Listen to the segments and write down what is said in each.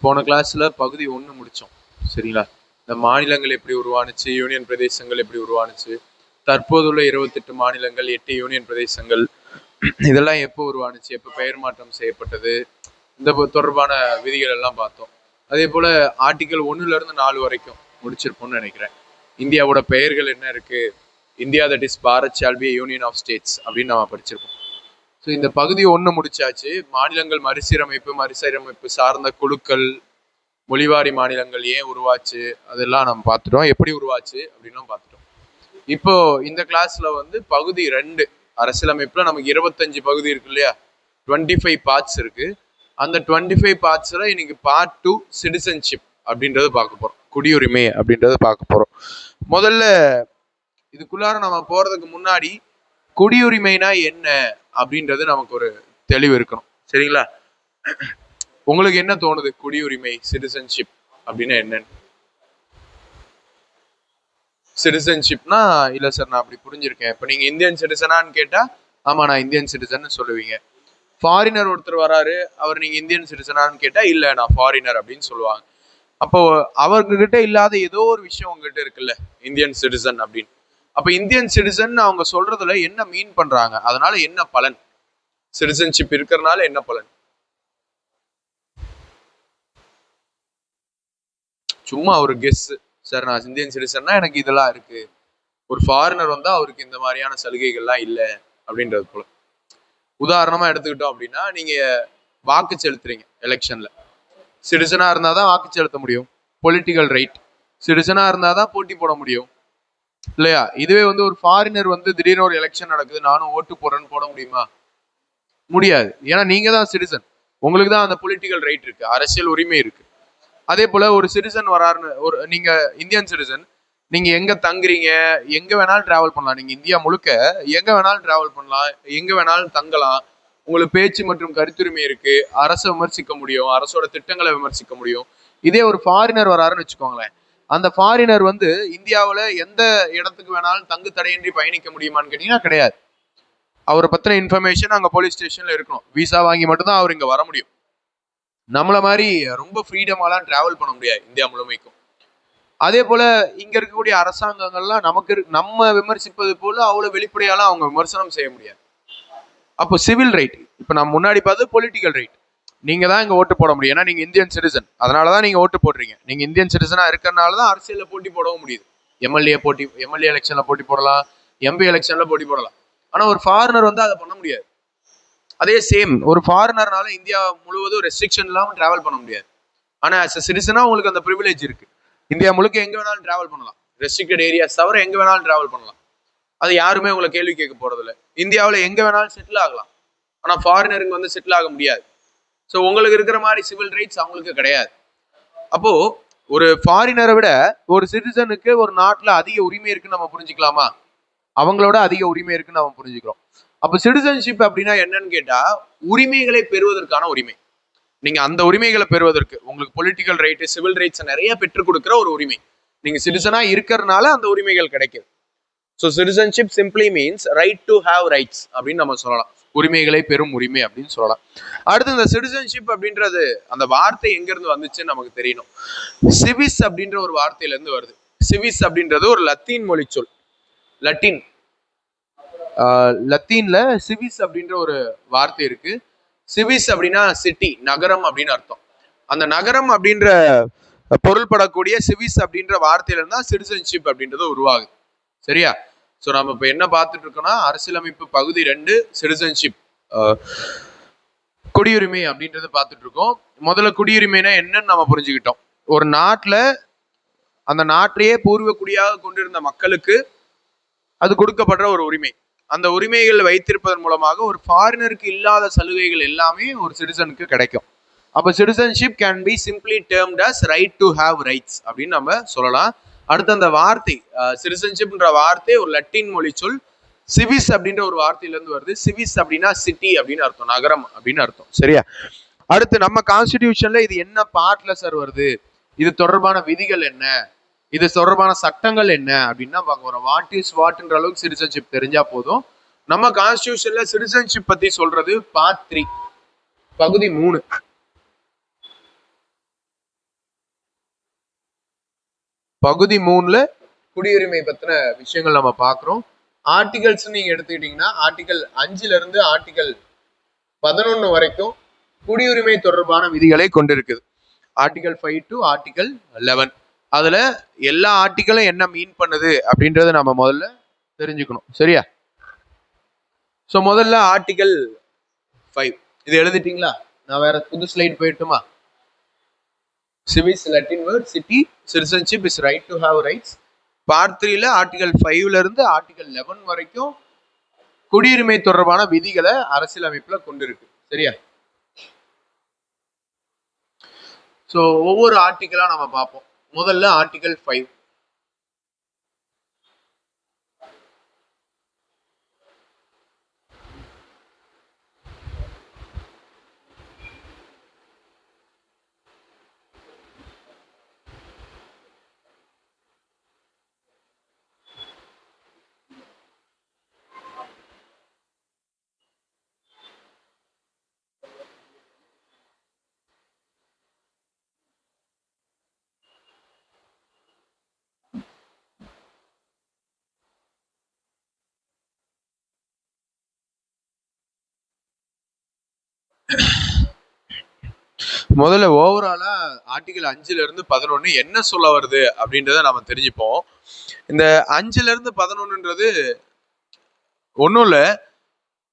போன கிளாஸ்ல பகுதி 1 முடிச்சோம். சரிங்களா? இந்த மாநிலங்கள் எப்படி உருவானுச்சு, யூனியன் பிரதேசங்கள் எப்படி உருவானுச்சு, தற்போதுள்ள 28 மாநிலங்கள், 8 யூனியன் பிரதேசங்கள், இதெல்லாம் எப்போ உருவானுச்சு, எப்போ பெயர் மாற்றம் செய்யப்பட்டது, இந்த தொடர்பான விதிகள் எல்லாம் பார்த்தோம். அதே போல ஆர்டிகல் 1ல இருந்து 4 வரைக்கும் முடிச்சிருப்போம்னு நினைக்கிறேன். இந்தியாவோட பெயர்கள் என்ன இருக்கு, India that is Bharat shall be union of states அப்படின்னு நம்ம படிச்சிருப்போம். ஸோ இந்த பகுதி 1 முடிச்சாச்சு. மாநிலங்கள் மறுசீரமைப்பு சார்ந்த குழுக்கள், மொழிவாரி மாநிலங்கள் ஏன் உருவாச்சு அதெல்லாம் நம்ம பார்த்துட்டோம், எப்படி உருவாச்சு அப்படின்னும் பார்த்துட்டோம். இப்போ இந்த கிளாஸ்ல வந்து பகுதி 2 அரசியலமைப்புல நமக்கு 25 பகுதி இருக்கு இல்லையா, 25 பார்ட்ஸ் இருக்கு. அந்த 25 பார்ட்ஸ்ல இன்னைக்கு பார்ட் 2 சிட்டிசன்ஷிப் அப்படின்றது பார்க்க போறோம், குடியுரிமை அப்படின்றது பார்க்க போறோம். முதல்ல இதுக்குள்ளார நம்ம போறதுக்கு முன்னாடி குடியுரிமைனா என்ன அப்படின்றது நமக்கு ஒரு தெளிவு இருக்கணும். சரிங்களா? உங்களுக்கு என்ன தோணுது குடியுரிமை, சிட்டிசன்ஷிப் அப்படின்னா என்னன்னு? சிட்டிசன்ஷிப்னா இல்ல சார் நான் அப்படி புரிஞ்சிருக்கேன், இப்ப நீங்க இந்தியன் சிட்டிசனான்னு கேட்டா ஆமா நான் இந்தியன் சிட்டிசன் சொல்லுவீங்க. ஃபாரினர் ஒருத்தர் வராரு, அவர் நீங்க இந்தியன் சிட்டிசனான்னு கேட்டா இல்ல நான் ஃபாரினர் அப்படின்னு சொல்லுவாங்க. அப்போ அவர்கிட்ட இல்லாத ஏதோ ஒரு விஷயம் உங்ககிட்ட இருக்குல்ல, இந்தியன் சிட்டிசன் அப்படின்னு. அப்ப இந்தியன் சிட்டிசன் அவங்க சொல்றதுல என்ன மீன் பண்றாங்க, அதனால என்ன பலன், சிட்டிசன்ஷிப் இருக்கிறதுனால என்ன பலன்? சும்மா ஒரு கெஸ் சார், நான் இந்தியன் சிட்டிசன்னா எனக்கு இதெல்லாம் இருக்கு, ஒரு ஃபாரினர் வந்தா அவருக்கு இந்த மாதிரியான சலுகைகள்லாம் இல்லை அப்படின்றது போல. உதாரணமா எடுத்துக்கிட்டோம் அப்படின்னா, நீங்க வாக்கு செலுத்துறீங்க எலெக்ஷன்ல, சிட்டிசனா இருந்தாதான் வாக்கு செலுத்த முடியும், பொலிட்டிக்கல் ரைட். சிட்டிசனா இருந்தாதான் போட்டி போட முடியும் இல்லையா? இதுவே வந்து ஒரு ஃபாரினர் வந்து திடீர்னு ஒரு எலெக்ஷன் நடக்குது, நானும் ஓட்டு போடுறேன்னு போட முடியுமா? முடியாது. ஏன்னா நீங்க தான் சிட்டிசன், உங்களுக்கு தான் அந்த பொலிட்டிக்கல் ரைட் இருக்கு, அரசியல் உரிமை இருக்கு. அதே போல ஒரு சிட்டிசன் வராருன்னு, ஒரு நீங்க இந்தியன் சிட்டிசன், நீங்க எங்க தங்குறீங்க, எங்க வேணாலும் டிராவல் பண்ணலாம், நீங்க இந்தியா முழுக்க எங்க வேணாலும் டிராவல் பண்ணலாம், எங்க வேணாலும் தங்கலாம், உங்களுக்கு பேச்சு மற்றும் கருத்துரிமை இருக்கு, அரசை விமர்சிக்க முடியும், அரசோட திட்டங்களை விமர்சிக்க முடியும். இதே ஒரு ஃபாரினர் வராருன்னு வச்சுக்கோங்களேன், அந்த ஃபாரினர் வந்து இந்தியாவில் எந்த இடத்துக்கு வேணாலும் தங்கு தடையின்றி பயணிக்க முடியுமான்னு கேட்டீங்கன்னா கிடையாது. அவரை பத்தின இன்ஃபர்மேஷன் அங்கே போலீஸ் ஸ்டேஷன்ல இருக்கணும், விசா வாங்கி மட்டும்தான் அவர் இங்க வர முடியும். நம்மள மாதிரி ரொம்ப ஃப்ரீடமாலாம் டிராவல் பண்ண முடியாது இந்தியா முழுமைக்கும். அதே போல இங்க இருக்கக்கூடிய அரசாங்கங்கள்லாம் நம்ம விமர்சிப்பது போல அவ்வளவு வெளிப்படையாலாம் அவங்க விமர்சனம் செய்ய முடியாது. அப்போ சிவில் ரைட், இப்ப நம்ம முன்னாடி பார்த்து பொலிட்டிக்கல் ரைட், நீங்க தான் இங்க ஓட்டு போட முடியும், ஏன்னா நீங்க இந்தியன் சிட்டிசன், அதனாலதான் நீங்க ஓட்டு போடுறீங்க. நீங்க இந்தியன் சிட்டிசனா இருக்கிறதுனாலதான் அரசியல்ல போட்டி போடவும் முடியுது. எம்எல்ஏ எலெக்ஷன்ல போட்டி போடலாம், எம்பி எலெக்ஷன்ல போட்டி போடலாம். ஆனா ஒரு ஃபாரினர் வந்து அதை பண்ண முடியாது. அதே சேம் ஒரு ஃபாரினர்னால இந்தியா முழுவதும் ரெஸ்ட்ரிக்ஷன் இல்லாம டிராவல் பண்ண முடியாது. ஆனா ஆஸ் அ சிட்டிசனா உங்களுக்கு அந்த ப்ரிவிலேஜ் இருக்கு, இந்தியா முழுக்க எங்க வேணாலும் டிராவல் பண்ணலாம், ரெஸ்ட்ரிக்டட் ஏரியாஸ் தவிர எங்க வேணாலும் டிராவல் பண்ணலாம். அது யாருமே உங்களை கேள்வி கேட்க போறது இல்லை. இந்தியாவில் எங்க வேணாலும் செட்டில் ஆகலாம், ஆனா ஃபாரினருங்க வந்து செட்டில் ஆக முடியாது. ஸோ உங்களுக்கு இருக்கிற மாதிரி சிவில் ரைட்ஸ் அவங்களுக்கு கிடையாது. அப்போ ஒரு ஃபாரினரை விட ஒரு சிட்டிசனுக்கு ஒரு நாட்டில் அதிக உரிமை இருக்குன்னு நம்ம புரிஞ்சுக்கலாமா? அவங்களோட அதிக உரிமை இருக்குன்னு நம்ம புரிஞ்சுக்கிறோம். அப்போ சிட்டிசன்ஷிப் அப்படின்னா என்னன்னு கேட்டா, உரிமைகளை பெறுவதற்கான உரிமை. நீங்க அந்த உரிமைகளை பெறுவதற்கு உங்களுக்கு பொலிட்டிக்கல் ரைட்டு, சிவில் ரைட்ஸ் நிறைய பெற்றுக் கொடுக்குற ஒரு உரிமை. நீங்க சிட்டிசனா இருக்கிறதுனால அந்த உரிமைகள் கிடைக்குது. So citizenship simply means right to have rights அப்படின்னு நம்ம சொல்லலாம், உரிமைகளை பெறும் உரிமை அப்படின்னு சொல்லலாம். அடுத்து இந்த சிட்டிசன்ஷிப் அப்படின்றது அந்த வார்த்தை எங்க இருந்து வந்துச்சுன்னு நமக்கு தெரியணும். சிவிஸ் அப்படின்ற ஒரு வார்த்தையில இருந்து வருது. சிவிஸ் அப்படின்றது ஒரு லத்தீன் மொழி சொல். லத்தீன்ல சிவிஸ் அப்படின்ற ஒரு வார்த்தை இருக்கு. சிவிஸ் அப்படின்னா சிட்டி, நகரம் அப்படின்னு அர்த்தம். அந்த நகரம் அப்படின்ற பொருள்படக்கூடிய சிவிஸ் அப்படின்ற வார்த்தையில இருந்தா சிட்டிசன்ஷிப் அப்படின்றது உருவாகுது. சரியா? ஸோ நம்ம இப்போ என்ன பார்த்துட்டு இருக்கோம்னா, அரசியலமைப்பு பகுதி 2 சிட்டிசன்ஷிப், குடியுரிமை அப்படின்றத பார்த்துட்டு இருக்கோம். முதல்ல குடியுரிமைனா என்னன்னு நம்ம புரிஞ்சுக்கிட்டோம். ஒரு நாட்டில் அந்த நாட்டையே பூர்வ குடியாக கொண்டிருந்த மக்களுக்கு அது கொடுக்கப்படுற ஒரு உரிமை. அந்த உரிமைகள் வைத்திருப்பதன் மூலமாக ஒரு ஃபாரினருக்கு இல்லாத சலுகைகள் எல்லாமே ஒரு சிட்டிசனுக்கு கிடைக்கும். அப்போ citizenship can be simply termed as right to have rights அப்படின்னு நம்ம சொல்லலாம். அடுத்து அந்த வார்த்தை சிட்டிசன்ஷிப்ன்ற வார்த்தை ஒரு லத்தீன் மொழி சொல், சிவிஸ் அப்படின்ற ஒரு வார்த்தையில இருந்து வருது. சிவிஸ் அப்படின்னா சிட்டி அப்படின்னு அர்த்தம், நகரம் அப்படின்னு அர்த்தம். சரியா? அடுத்து நம்ம கான்ஸ்டிடியூஷன்ல இது என்ன பார்ட்ல சார் வருது, இது தொடர்பான விதிகள் என்ன, இது தொடர்பான சட்டங்கள் என்ன அப்படின்னா பார்க்க போறோம். வாட் இஸ் வாட்ன்ற அளவுக்கு சிட்டிசன்ஷிப் தெரிஞ்சா போதும். நம்ம கான்ஸ்டிடியூஷன்ல சிட்டிசன்ஷிப் பத்தி சொல்றது பார்ட் 3 பகுதி 3. பகுதி 3ல குடியுரிமை பத்தின விஷயங்கள் நம்ம பார்க்குறோம். ஆர்டிகல்ஸ் நீங்க எடுத்துக்கிட்டீங்கன்னா ஆர்டிகல் 5ல இருந்து ஆர்டிகல் 11 வரைக்கும் குடியுரிமை தொடர்பான விதிகளை கொண்டிருக்குது. Article 5 to article 11. அதுல எல்லா ஆர்டிகளும் என்ன மீன் பண்ணுது அப்படின்றத நம்ம முதல்ல தெரிஞ்சுக்கணும். சரியா? ஸோ முதல்ல ஆர்டிகல் 5 இது எழுதிட்டீங்களா? நான் வேற புது ஸ்லைட் போயிட்டுமா? சிவிஸ் Latin word city citizenship is right to have rights. Part 3ல ஆர்டிகல் 5ல இருந்து ஆர்டிகல் 11 வரைக்கும் குடியுரிமை தொடர்பான விதிகளை அரசியலமைப்புல கொண்டிருக்கு. சரியா? ஸோ ஒவ்வொரு ஆர்டிகலா நம்ம பார்ப்போம். முதல்ல ஆர்டிகல் 5. முதல்ல ஓவராலா ஆர்டிகல் 5ல இருந்து 11 என்ன சொல்ல வருது அப்படின்றத நம்ம தெரிஞ்சுப்போம். இந்த 5ல இருந்து 11ன்றது ஒன்றும் இல்லை,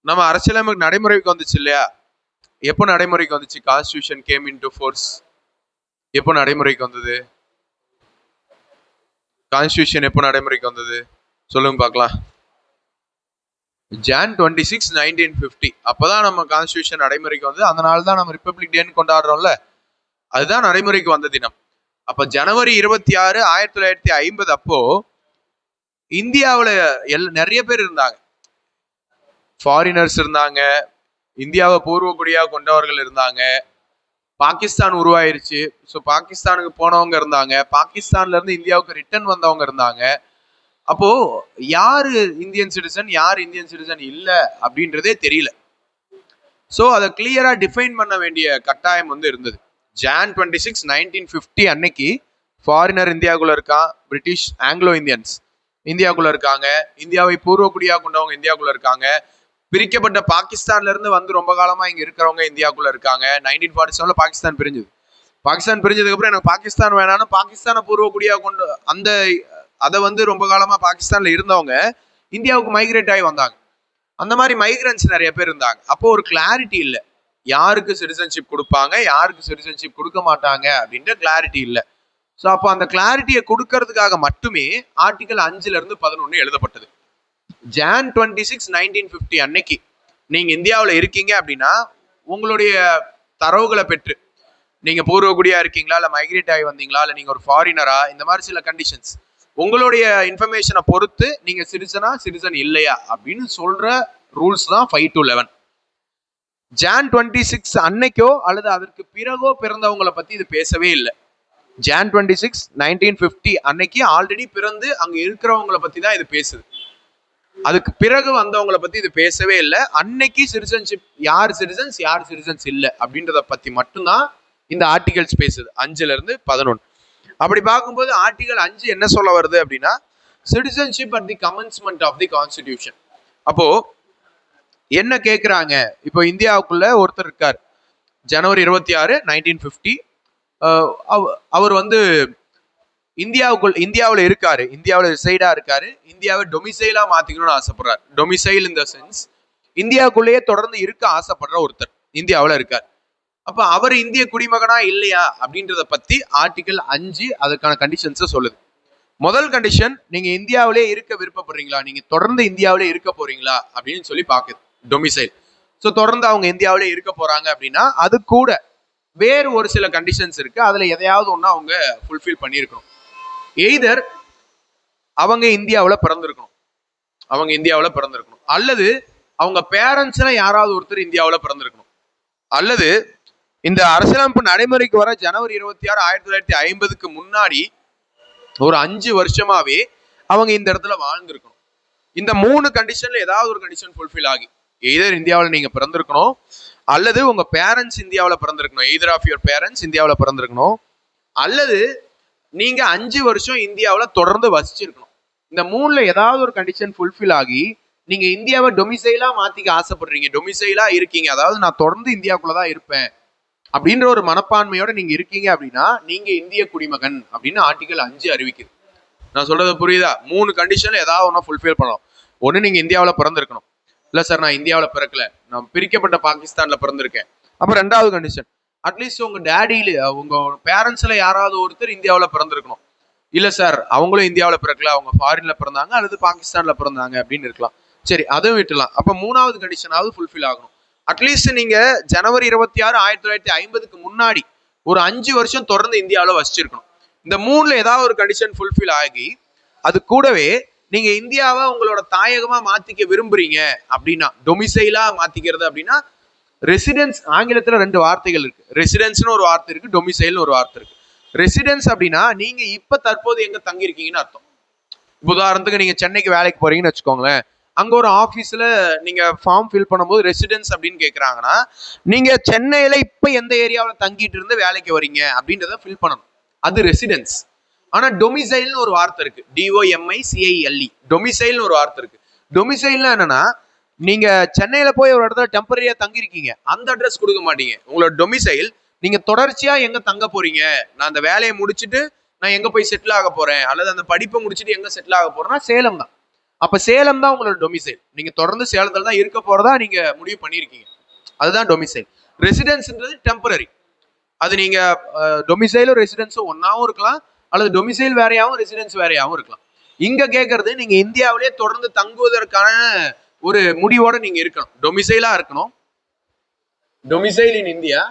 நம்ம அரசியலமைப்பு நடைமுறைக்கு வந்துச்சு இல்லையா? எப்போ நடைமுறைக்கு வந்துச்சு? கான்ஸ்டிடியூஷன் கேம் இன்டு ஃபோர்ஸ் எப்போ நடைமுறைக்கு வந்தது? கான்ஸ்டிடியூஷன் எப்போ நடைமுறைக்கு வந்தது சொல்லுங்க பார்க்கலாம். Jan 26, 1950 அப்பதான் நம்ம கான்ஸ்டிடியூஷன் நடைமுறைக்கு வந்து, அதனால தான் நம்ம ரிப்பப்ளிக் டேன்னு கொண்டாடுறோம்ல, அதுதான் நடைமுறைக்கு வந்த தினம். அப்ப ஜனவரி 26, 1950 அப்போ இந்தியாவுல நிறைய பேர் இருந்தாங்க, ஃபாரினர்ஸ் இருந்தாங்க, இந்தியாவை பூர்வகுடியா கொண்டவர்கள் இருந்தாங்க, பாகிஸ்தான் உருவாயிருச்சு. ஸோ பாகிஸ்தானுக்கு போனவங்க இருந்தாங்க, பாகிஸ்தான்ல இருந்து இந்தியாவுக்கு ரிட்டர்ன் வந்தவங்க இருந்தாங்க. அப்போ யாரு இந்தியன் சிட்டிசன் யார் இந்தியன் சிட்டிசன் இல்ல அப்படின்றதே தெரியல. ஸோ அதை கிளியரா டிஃபைன் பண்ண வேண்டிய கட்டாயம் வந்து இருந்தது. Jan 26, 1950 அன்னைக்கு ஃபாரினர் இந்தியாவுக்குள்ள இருக்கான், பிரிட்டிஷ் ஆங்கிலோ இந்தியன்ஸ் இந்தியாவுக்குள்ள இருக்காங்க, இந்தியாவை பூர்வகுடியா கொண்டவங்க இந்தியாவுக்குள்ள இருக்காங்க, பிரிக்கப்பட்ட பாகிஸ்தான்ல இருந்து வந்து ரொம்ப காலமா இங்க இருக்கிறவங்க இந்தியாவுக்குள்ள இருக்காங்க. 1947 பாகிஸ்தான் பிரிஞ்சது. பாகிஸ்தான் பிரிஞ்சதுக்கு அப்புறம் எனக்கு பாகிஸ்தான் வேணான்னு பாகிஸ்தானை பூர்வகுடியா கொண்டு அதை வந்து ரொம்ப காலமா பாகிஸ்தான்ல இருந்தவங்க இந்தியாவுக்கு மைக்ரேட் ஆகி வந்தாங்க. அந்த மாதிரி மைக்ரன்ஸ் நிறைய பேர் இருந்தாங்க. அப்போ ஒரு கிளாரிட்டி இல்லை, யாருக்கு சிட்டிசன்ஷிப் கொடுப்பாங்க யாருக்கு சிட்டிசன்ஷிப் கொடுக்க மாட்டாங்க அப்படின்ற கிளாரிட்டி இல்லை. ஸோ அப்போ அந்த கிளாரிட்டியை கொடுக்கறதுக்காக மட்டுமே ஆர்டிகல் 5ல இருந்து 11 எழுதப்பட்டது. Jan 26, 1950 அன்னைக்கு நீங்க இந்தியாவில் இருக்கீங்க அப்படின்னா உங்களுடைய தரவுகளை பெற்று, நீங்க பூர்வகுடியா இருக்கீங்களா, இல்ல மைக்ரேட் ஆகி வந்தீங்களா, இல்ல நீங்க ஒரு ஃபாரினரா, இந்த மாதிரி சில கண்டிஷன்ஸ் உங்களுடைய இன்ஃபர்மேஷனை பொறுத்து நீங்க சிட்டிசன் இல்லையா அப்படின்னு சொல்ற ரூல்ஸ் தான் 5 to 11. Jan 26 அன்னைக்கோ அல்லது அதற்கு பிறகோ பிறந்தவங்களை பத்தி இது பேசவே இல்லை. Jan 26, 1950 அன்னைக்கு ஆல்ரெடி பிறந்து அங்க இருக்கிறவங்களை பத்தி தான் இது பேசுது. அதுக்கு பிறகு வந்தவங்களை பத்தி இது பேசவே இல்லை. அன்னைக்கு சிட்டிசன்ஷிப் யார் சிட்டிசன்ஸ் இல்லை அப்படின்றத பத்தி மட்டும்தான் இந்த ஆர்டிகல்ஸ் பேசுது 5ல இருந்து 11. அப்படி பார்க்கும்போது ஆர்டிகல் 5 என்ன சொல்ல வருது அப்படின்னா, citizenship at the commencement of the constitution. அப்போ என்ன கேட்குறாங்க, இப்போ இந்தியாவுக்குள்ள ஒருத்தர் இருக்கார், ஜனவரி 26, 1950 அவர் வந்து இந்தியாவில் இருக்காரு, இந்தியாவில் ரிசைடா இருக்காரு, இந்தியாவை டொமிசைலா மாத்திக்கணும்னு ஆசைப்படுறாரு. டொமிசைல் இன் த சென்ஸ் இந்தியாவுக்குள்ளேயே தொடர்ந்து இருக்க ஆசைப்படுற ஒருத்தர் இந்தியாவில் இருக்கார். அப்ப அவர் இந்திய குடிமகனா இல்லையா அப்படின்றத பத்தி ஆர்டிகல் 5 அதுக்கான கண்டிஷன்ஸை சொல்லுது. முதல் கண்டிஷன், நீங்க இந்தியாவிலே இருக்க விருப்பப்படுறீங்களா, நீங்க தொடர்ந்து இந்தியாவிலே இருக்க போறீங்களா அப்படின்னு சொல்லி பாக்குது டொமிசைல். ஸோ தொடர்ந்து அவங்க இந்தியாவிலே இருக்க போறாங்க அப்படின்னா அது கூட வேறு ஒரு சில கண்டிஷன்ஸ் இருக்கு, அதுல எதையாவது ஒண்ணு அவங்க ஃபுல்ஃபில் பண்ணியிருக்கணும். எய்தர் அவங்க இந்தியாவில் பிறந்திருக்கணும் அல்லது அவங்க பேரண்ட்ஸ்ல யாராவது ஒருத்தர் இந்தியாவில் பிறந்திருக்கணும், அல்லது இந்த அரசியலமைப்பு நடைமுறைக்கு வர ஜனவரி 26, 1950 முன்னாடி ஒரு 5 வருஷமாவே அவங்க இந்த இடத்துல வாழ்ந்திருக்கணும். இந்த 3 கண்டிஷன்ல ஏதாவது ஒரு கண்டிஷன் ஃபுல்ஃபில் ஆகி, எய்தர் இந்தியாவில் நீங்க பிறந்திருக்கணும், அல்லது உங்க பேரண்ட்ஸ் இந்தியாவில் பிறந்திருக்கணும், எய்தர் ஆஃப் யுவர் பேரண்ட்ஸ் இந்தியாவில் பிறந்திருக்கணும், அல்லது நீங்க 5 வருஷம் இந்தியாவுல தொடர்ந்து வசிச்சிருக்கணும். இந்த 3ல ஏதாவது ஒரு கண்டிஷன் ஃபுல்ஃபில் ஆகி நீங்க இந்தியாவை டொமிசைலா மாத்திக்க ஆசைப்படுறீங்க, டொமிசைலா இருக்கீங்க, அதாவது நான் தொடர்ந்து இந்தியாவுக்குள்ளதான் இருப்பேன் அப்படின்ற ஒரு மனப்பான்மையோட நீங்க இருக்கீங்க அப்படின்னா நீங்க இந்திய குடிமகன் அப்படின்னு ஆர்டிகல் 5 அறிவிக்குது. நான் சொல்றது புரியுதா? 3 கண்டிஷன்ல ஏதாவது ஒண்ணா ஃபுல்ஃபில் பண்ணணும். ஒண்ணு, நீங்க இந்தியாவில் பிறந்திருக்கணும். இல்ல சார் நான் இந்தியாவில் பிறக்கல, நான் பிரிக்கப்பட்ட பாகிஸ்தான்ல பிறந்திருக்கேன். அப்ப 2வது கண்டிஷன், அட்லீஸ்ட் உங்க டேடியில உங்க பேரண்ட்ஸ்ல யாராவது ஒருத்தர் இந்தியாவில் பிறந்திருக்கணும். இல்ல சார் அவங்களும் இந்தியாவில் பிறக்கல, அவங்க ஃபாரின்ல பிறந்தாங்க அல்லது பாகிஸ்தான்ல பிறந்தாங்க அப்படின்னு இருக்கலாம். சரி, அதுவும் விட்டுலாம். அப்ப 3வது கண்டிஷனாவது ஃபுல்ஃபில் ஆகணும். அட்லீஸ்ட் நீங்க ஜனவரி 26, 1950க்கு முன்னாடி ஒரு 5 வருஷம் தொடர்ந்து இந்தியாவில் வசிச்சிருக்கணும். இந்த 3ல ஏதாவது ஒரு கண்டிஷன் ஃபுல்ஃபில் ஆகி அது கூடவே நீங்க இந்தியாவை உங்களோட தாயகமா மாத்திக்க விரும்புறீங்க அப்படின்னா, டொமிசைலா மாத்திக்கிறது அப்படின்னா, ரெசிடென்ஸ் ஆங்கிலத்துல 2 வார்த்தைகள் இருக்கு. ரெசிடென்ஸ்னு ஒரு வார்த்தை இருக்கு, டொமிசைல்னு ஒரு வார்த்தை இருக்கு. ரெசிடென்ஸ் அப்படின்னா நீங்க இப்ப தற்போது எங்க தங்கியிருக்கீங்கன்னு அர்த்தம். உதாரணத்துக்கு நீங்க சென்னைக்கு வேலைக்கு போறீங்கன்னு வச்சுக்கோங்களேன். அங்க ஒரு ஆபீஸ்ல நீங்க ஃபார்ம் ஃபில் பண்ணும்போது ரெசிடென்ஸ் அப்படின்னு கேக்குறாங்கன்னா, நீங்க சென்னையில இப்ப எந்த ஏரியாவில் தங்கிட்டு இருந்து வேலைக்கு வரீங்க அப்படின்றத ஃபில் பண்ணணும். அது ரெசிடென்ஸ். ஆனா டொமிசைல்னு ஒரு வார்த்தை இருக்கு, DOMICILE. டொமிசைல்னு ஒரு வார்த்தை இருக்கு. டொமிசைல்னா என்னன்னா, நீங்க சென்னையில போய் ஒரு இடத்துல டெம்பரரியா தங்கிருக்கீங்க, அந்த அட்ரஸ் கொடுக்க மாட்டீங்க. உங்களோட டொமிசைல் நீங்க தொடர்ச்சியா எங்க தங்க போறீங்க, நான் அந்த வேலையை முடிச்சுட்டு நான் எங்க போய் செட்டில் ஆக போறேன் அல்லது அந்த படிப்பை முடிச்சுட்டு எங்க செட்டில் ஆக போறேன்னா சேலம் தான். அப்ப சேலம் தான் உங்களோட டொமிசைல். நீங்க தொடர்ந்து சேலத்துல தான் இருக்க போறதா நீங்க முடிவு பண்ணிருக்கீங்க, அதுதான் டொமிசைல். ரெசிடென்ஸ்ன்றது டெம்பரரி. அது நீங்க டொமிசைலும் ரெசிடென்ஸும் ஒன்னாவும் இருக்கலாம், அல்லது டொமிசைல் வேறையாவும் ரெசிடென்ஸ் வேறையாவும் இருக்கலாம். இங்க கேட்கறது நீங்க இந்தியாவிலேயே தொடர்ந்து தங்குவதற்கான ஒரு முடிவோட நீங்க இருக்கணும், டொமிசைலா இருக்கணும். டொமிசைல் இன் இந்தியா,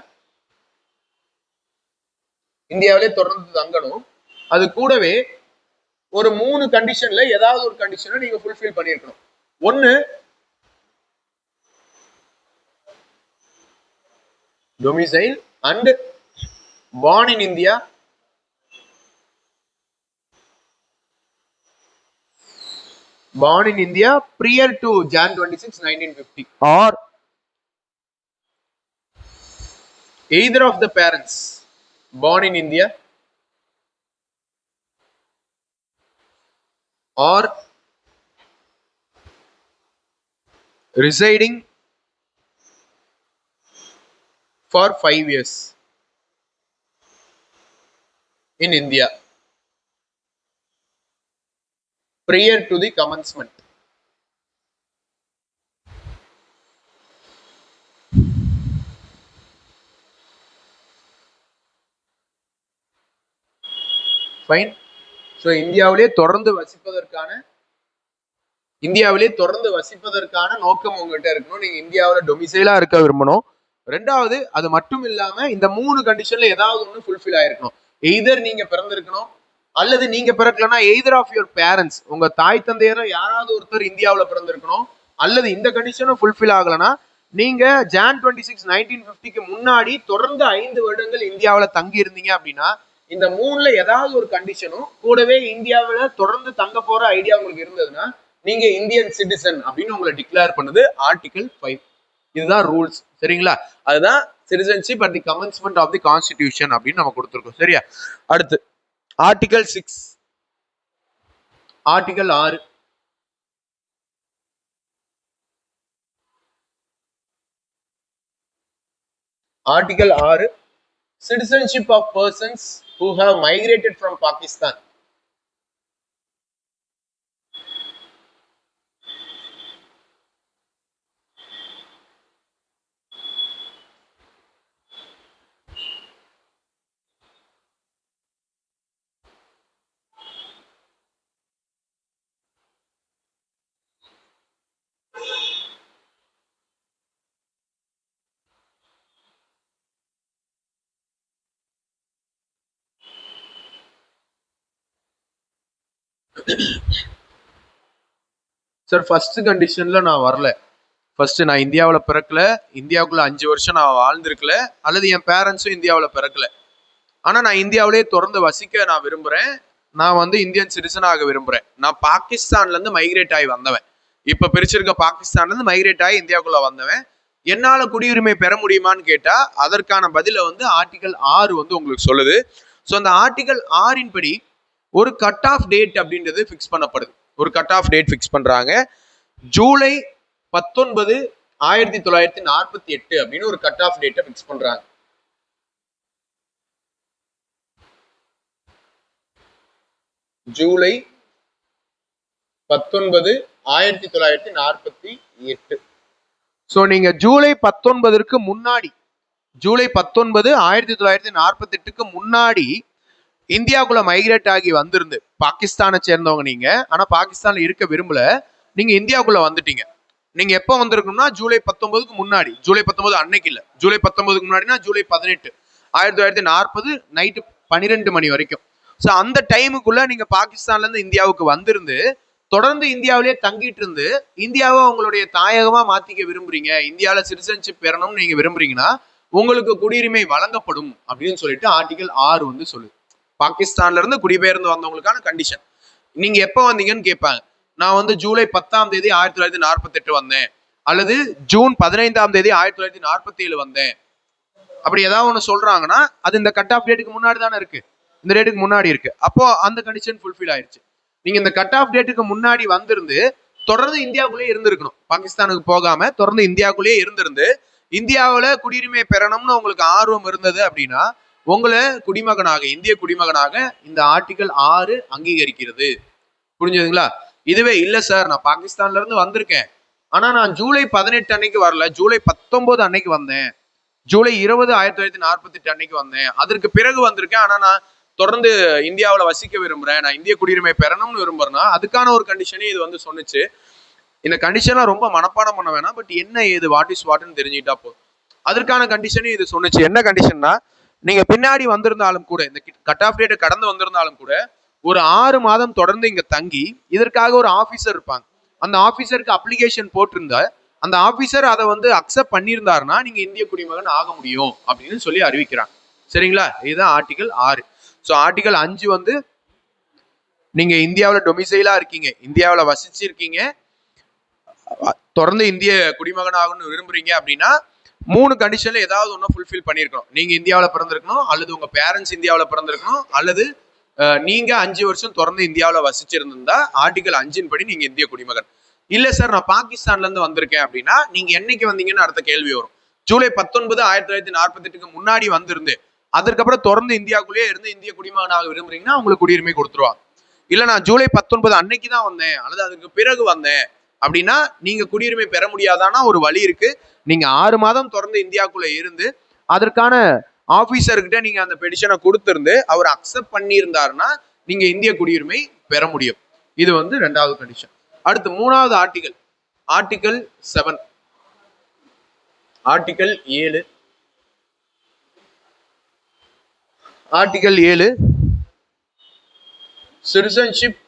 இந்தியாவிலே தொடர்ந்து தங்கணும். அது கூடவே ஒரு 3 கண்டிஷன்ல ஏதாவது ஒரு கண்டிஷனை நீங்க ஃபுல்ஃபில் பண்ணிருக்கணும். ஒன்னு, domicile and born in India, prior to Jan 26, 1950, or either of the parents born in India or residing for 5 years in India prior to the commencement. Fine. So இந்தியாவிலே தொடர்ந்து வசிப்பதற்கான நோக்கம் உங்ககிட்ட இருக்கணும். நீங்க இந்தியாவில் டொமிசைலா இருக்க விரும்பணும். 2வது, அது மட்டும் இல்லாம இந்த 3 கண்டிஷன்ல ஏதாவது ஒண்ணு ஃபுல்ஃபில் ஆயிருக்கணும். எய்தர் நீங்க பிறந்திருக்கணும் அல்லது நீங்க பிறக்கலன்னா எய்தர் ஆஃப் யுவர் பேரண்ட்ஸ், உங்க தாய் தந்தையரோ யாராவது ஒருத்தர் இந்தியாவில் பிறந்திருக்கணும். அல்லது இந்த கண்டிஷனும் ஃபுல்ஃபில் ஆகலன்னா நீங்க Jan 26, 1950க்கு முன்னாடி தொடர்ந்து 5 வருடங்கள் இந்தியாவில் தங்கி இருந்தீங்க அப்படின்னா இந்த 3ல ஏதாவது ஒரு கண்டிஷனும் கூடவே இந்தியாவில் தொடர்ந்து தங்க போற ஐடியா உங்களுக்கு இருந்ததுன்னா நீங்க இந்தியன் சிட்டிசன் அப்படின்னு உங்களை டிக்ளேர் பண்ணுது ஆர்டிகல் 5. இதுதான் ரூல்ஸ், சரிங்களா? அதுதான் citizenship at the commencement of the constitution அப்படின்னு நம்ம கொடுத்துருக்கோம், சரியா? அடுத்து article 6, article 6. Article 6, citizenship of persons who have migrated from Pakistan. Sir first கண்டிஷன்ல நான் வரல. ஃபர்ஸ்ட் நான் இந்தியாவில் பிறக்கல, இந்தியாவுக்குள்ள 5 வருஷம் நான் வாழ்ந்திருக்கல, அல்லது என் பேரண்ட்ஸும் இந்தியாவில் பிறக்கல. ஆனா நான் இந்தியாவிலேயே தொடர்ந்து வசிக்க நான் விரும்புறேன். நான் வந்து இந்தியன் சிட்டிசனாக விரும்புறேன். நான் பாகிஸ்தான்ல இருந்து மைக்ரேட் ஆகி வந்தவன். இப்ப பிரிச்சிருக்க பாகிஸ்தான்ல இருந்து மைக்ரேட் ஆகி இந்தியாவுக்குள்ள வந்தவன். என்னால குடியுரிமை பெற முடியுமான்னு கேட்டா அதற்கான பதில வந்து ஆர்டிகல் 6 வந்து உங்களுக்கு சொல்லுது. ஸோ அந்த ஆர்டிகல் 6 படி ஒரு கட் ஆஃப் டேட் அப்படின்றது ஃபிக்ஸ் பண்ணப்படுது. ஒரு கட் ஆஃப் டேட் ஃபிக்ஸ் பண்றாங்க. ஜூலை 19 1948 அப்படின்னு ஒரு கட் ஆஃப் டேட்டை ஃபிக்ஸ் பண்றாங்க. ஜூலை 19 1948. ஸோ நீங்க ஜூலை 19க்கு முன்னாடி, ஜூலை 19 1948க்கு முன்னாடி இந்தியாவுக்குள்ள மைக்ரேட் ஆகி வந்திருந்து பாகிஸ்தானை சேர்ந்தவங்க நீங்க, ஆனா பாகிஸ்தான்ல இருக்க விரும்பல, நீங்க இந்தியாவுக்குள்ள வந்துட்டீங்க. நீங்க எப்ப வந்திருக்கணும்னா ஜூலை 19க்கு முன்னாடி. ஜூலை 19 அன்னைக்கு இல்ல, ஜூலை 19க்கு முன்னாடினா ஜூலை 18 1940 நைட்டு 12 மணி வரைக்கும். ஸோ அந்த டைமுக்குள்ள நீங்க பாகிஸ்தான்ல இருந்து இந்தியாவுக்கு வந்திருந்து தொடர்ந்து இந்தியாவிலேயே தங்கிட்டு இருந்து இந்தியாவை உங்களுடைய தாயகமா மாத்திக்க விரும்புறீங்க, இந்தியாவில சிட்டிசன்ஷிப் பெறணும்னு நீங்க விரும்புறீங்கன்னா உங்களுக்கு குடியுரிமை வழங்கப்படும் அப்படின்னு சொல்லிட்டு ஆர்டிகல் 6 வந்து சொல்லுது. பாகிஸ்தான்ல இருந்து குடிபெயர்ந்து வந்தவங்களுக்கான கண்டிஷன். நீங்க எப்ப வந்தீங்கன்னு கேட்பாங்க. நான் வந்து ஜூலை 10ஆம் தேதி 1948 வந்தேன், அல்லது ஜூன் 15ஆம் தேதி 1947 வந்தேன், அப்படி ஏதாவது ஒண்ணு சொல்றாங்கன்னா அது இந்த கட் ஆஃப் டேட்டுக்கு முன்னாடி தானே இருக்கு, இந்த டேட்டுக்கு முன்னாடி இருக்கு. அப்போ அந்த கண்டிஷன் ஃபுல்ஃபில் ஆயிடுச்சு. நீங்க இந்த கட் ஆஃப் டேட்டுக்கு முன்னாடி வந்திருந்து தொடர்ந்து இந்தியாவுக்குள்ளேயே இருந்திருக்கணும், பாகிஸ்தானுக்கு போகாம தொடர்ந்து இந்தியாவுக்குள்ளேயே இருந்திருந்து இந்தியாவில குடியுரிமை பெறணும்னு உங்களுக்கு ஆர்வம் இருந்தது அப்படின்னா உங்களை குடிமகனாக, இந்திய குடிமகனாக இந்த ஆர்டிகல் 6 அங்கீகரிக்கிறது. புரிஞ்சுதுங்களா? இதுவே இல்ல சார், நான் பாகிஸ்தான்ல இருந்து வந்திருக்கேன், ஆனா நான் ஜூலை 18 அன்னைக்கு வரல, ஜூலை 19 அன்னைக்கு வந்தேன், ஜூலை 20 1948 அன்னைக்கு வந்தேன், அதற்கு பிறகு வந்திருக்கேன், ஆனா நான் தொடர்ந்து இந்தியாவில் வசிக்க விரும்புறேன், நான் இந்திய குடியுரிமை பெறணும்னு விரும்புறேன்னா அதுக்கான ஒரு கண்டிஷனே இது வந்து சொன்னிச்சு. இந்த கண்டிஷன்லாம் ரொம்ப மனப்பாடம் பண்ண வேணாம், பட் என்ன ஏது வாட் இஸ் வாட்னு தெரிஞ்சுக்கிட்டா போதும். அதற்கான கண்டிஷனே இது சொன்னிச்சு. என்ன கண்டிஷன்னா, நீங்க பின்னாடி வந்திருந்தாலும் கூட, இந்த கட் ஆஃப் டேட்டை கடந்து வந்திருந்தாலும் கூட ஒரு 6 மாதம் தொடர்ந்து இங்க தங்கி இதற்காக ஒரு ஆபீசர் இருப்பாங்க, அந்த ஆபீசருக்கு அப்ளிகேஷன் போட்டிருந்தா அந்த ஆபீசர் அதை வந்து அக்செப்ட் பண்ணியிருந்தாருன்னா நீங்க இந்திய குடிமகன் ஆக முடியும் அப்படின்னு சொல்லி அறிவிக்கிறாங்க. சரிங்களா? இதுதான் ஆர்டிகல் 6. ஸோ ஆர்டிகல் 5 வந்து நீங்க இந்தியாவில் டொமிசைலா இருக்கீங்க, இந்தியாவில் வசிச்சிருக்கீங்க, தொடர்ந்து இந்திய குடிமகன் ஆகணும்னு விரும்புறீங்க அப்படின்னா 3 கண்டிஷன்ல ஏதாவது ஒன்றும் ஃபுல்ஃபில் பண்ணியிருக்கணும். நீங்க இந்தியாவில் பிறந்திருக்கணும், அல்லது உங்க பேரண்ட்ஸ் இந்தியாவில் பிறந்திருக்கணும், அல்லது நீங்க 5 வருஷம் தொடர்ந்து இந்தியாவில் வசிச்சிருந்தா ஆர்டிகல் 5 படி நீங்க இந்திய குடிமகன். இல்ல சார் நான் பாகிஸ்தான்ல இருந்து வந்திருக்கேன் அப்படின்னா நீங்க என்னைக்கு வந்தீங்கன்னு அடுத்த கேள்வி வரும். ஜூலை 19 1948க்கு முன்னாடி வந்திருந்து அதற்கப்புறம் தொடர்ந்து இந்தியாவுக்குள்ளேயே இருந்து இந்திய குடிமகனாக விரும்புறீங்கன்னா உங்களுக்கு குடியுரிமை கொடுத்துருவாங்க. இல்ல நான் ஜூலை 19 அன்னைக்கு தான் வந்தேன், அல்லது அதுக்கு பிறகு வந்தேன் அப்படின்னா நீங்க குடியுரிமை பெற முடியாதானா ஒரு வழி இருக்கு. நீங்க 6 மாதம் தொடர்ந்து இந்தியாவுக்குள்ள இருந்து அதற்கான ஆபீசர்கிட்ட நீங்க அந்த பெடிஷனை கொடுத்திருந்து அவர் அக்செப்ட் பண்ணியிருந்தாருன்னா நீங்க இந்திய குடியுரிமை பெற முடியும். இது வந்து 2வது கண்டிஷன். அடுத்து 3வது article, article 7, article 7, article 7 citizenship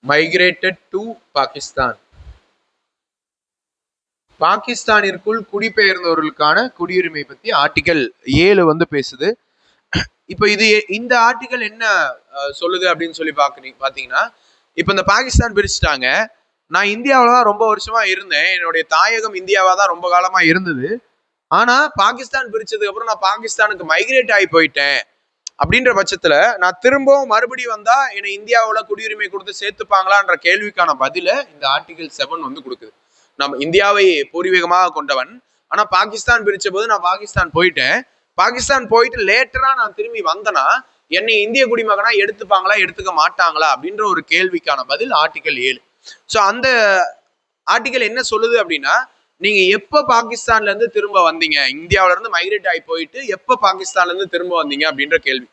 migrated to Pakistan. பாகிஸ்தானிற்குள் குடிபெயர்ந்தவர்களுக்கான குடியுரிமை பத்தி ஆர்டிகல் 7 வந்து பேசுது. இப்ப இது இந்த ஆர்டிகல் என்ன சொல்லுது அப்படின்னு சொல்லி பாத்தீங்கன்னா, இப்ப இந்த பாகிஸ்தான் பிரிச்சுட்டாங்க, நான் இந்தியாவில தான் ரொம்ப வருஷமா இருந்தேன், என்னுடைய தாயகம் இந்தியாவா தான் ரொம்ப காலமா இருந்தது, ஆனா பாகிஸ்தான் பிரிச்சதுக்கு அப்புறம் நான் பாகிஸ்தானுக்கு மைக்ரேட் ஆகி போயிட்டேன் அப்படின்ற பட்சத்துல நான் திரும்பவும் மறுபடியும் வந்தா என்னை இந்தியாவோட குடியுரிமை கொடுத்து சேர்த்துப்பாங்களான்ற கேள்விக்கான பதில இந்த ஆர்டிகல் 7 வந்து கொடுக்குது. நம்ம இந்தியாவை பூர்வீகமாக கொண்டவன், ஆனா பாகிஸ்தான் பிரிச்ச போது நான் பாகிஸ்தான் போயிட்டேன், பாகிஸ்தான் போயிட்டு லேட்டரா நான் திரும்பி வந்தனா என்னை இந்திய குடிமகனா எடுத்துப்பாங்களா எடுத்துக்க மாட்டாங்களா அப்படின்ற ஒரு கேள்விக்கான பதில் ஆர்டிகல் 7. ஸோ அந்த ஆர்டிகல் என்ன சொல்லுது அப்படின்னா, நீங்க எப்ப பாகிஸ்தான்ல இருந்து திரும்ப வந்தீங்க, இந்தியாவில இருந்து மைக்ரேட் ஆகி போயிட்டு எப்ப பாகிஸ்தான்ல இருந்து திரும்ப வந்தீங்க அப்படின்ற கேள்வி.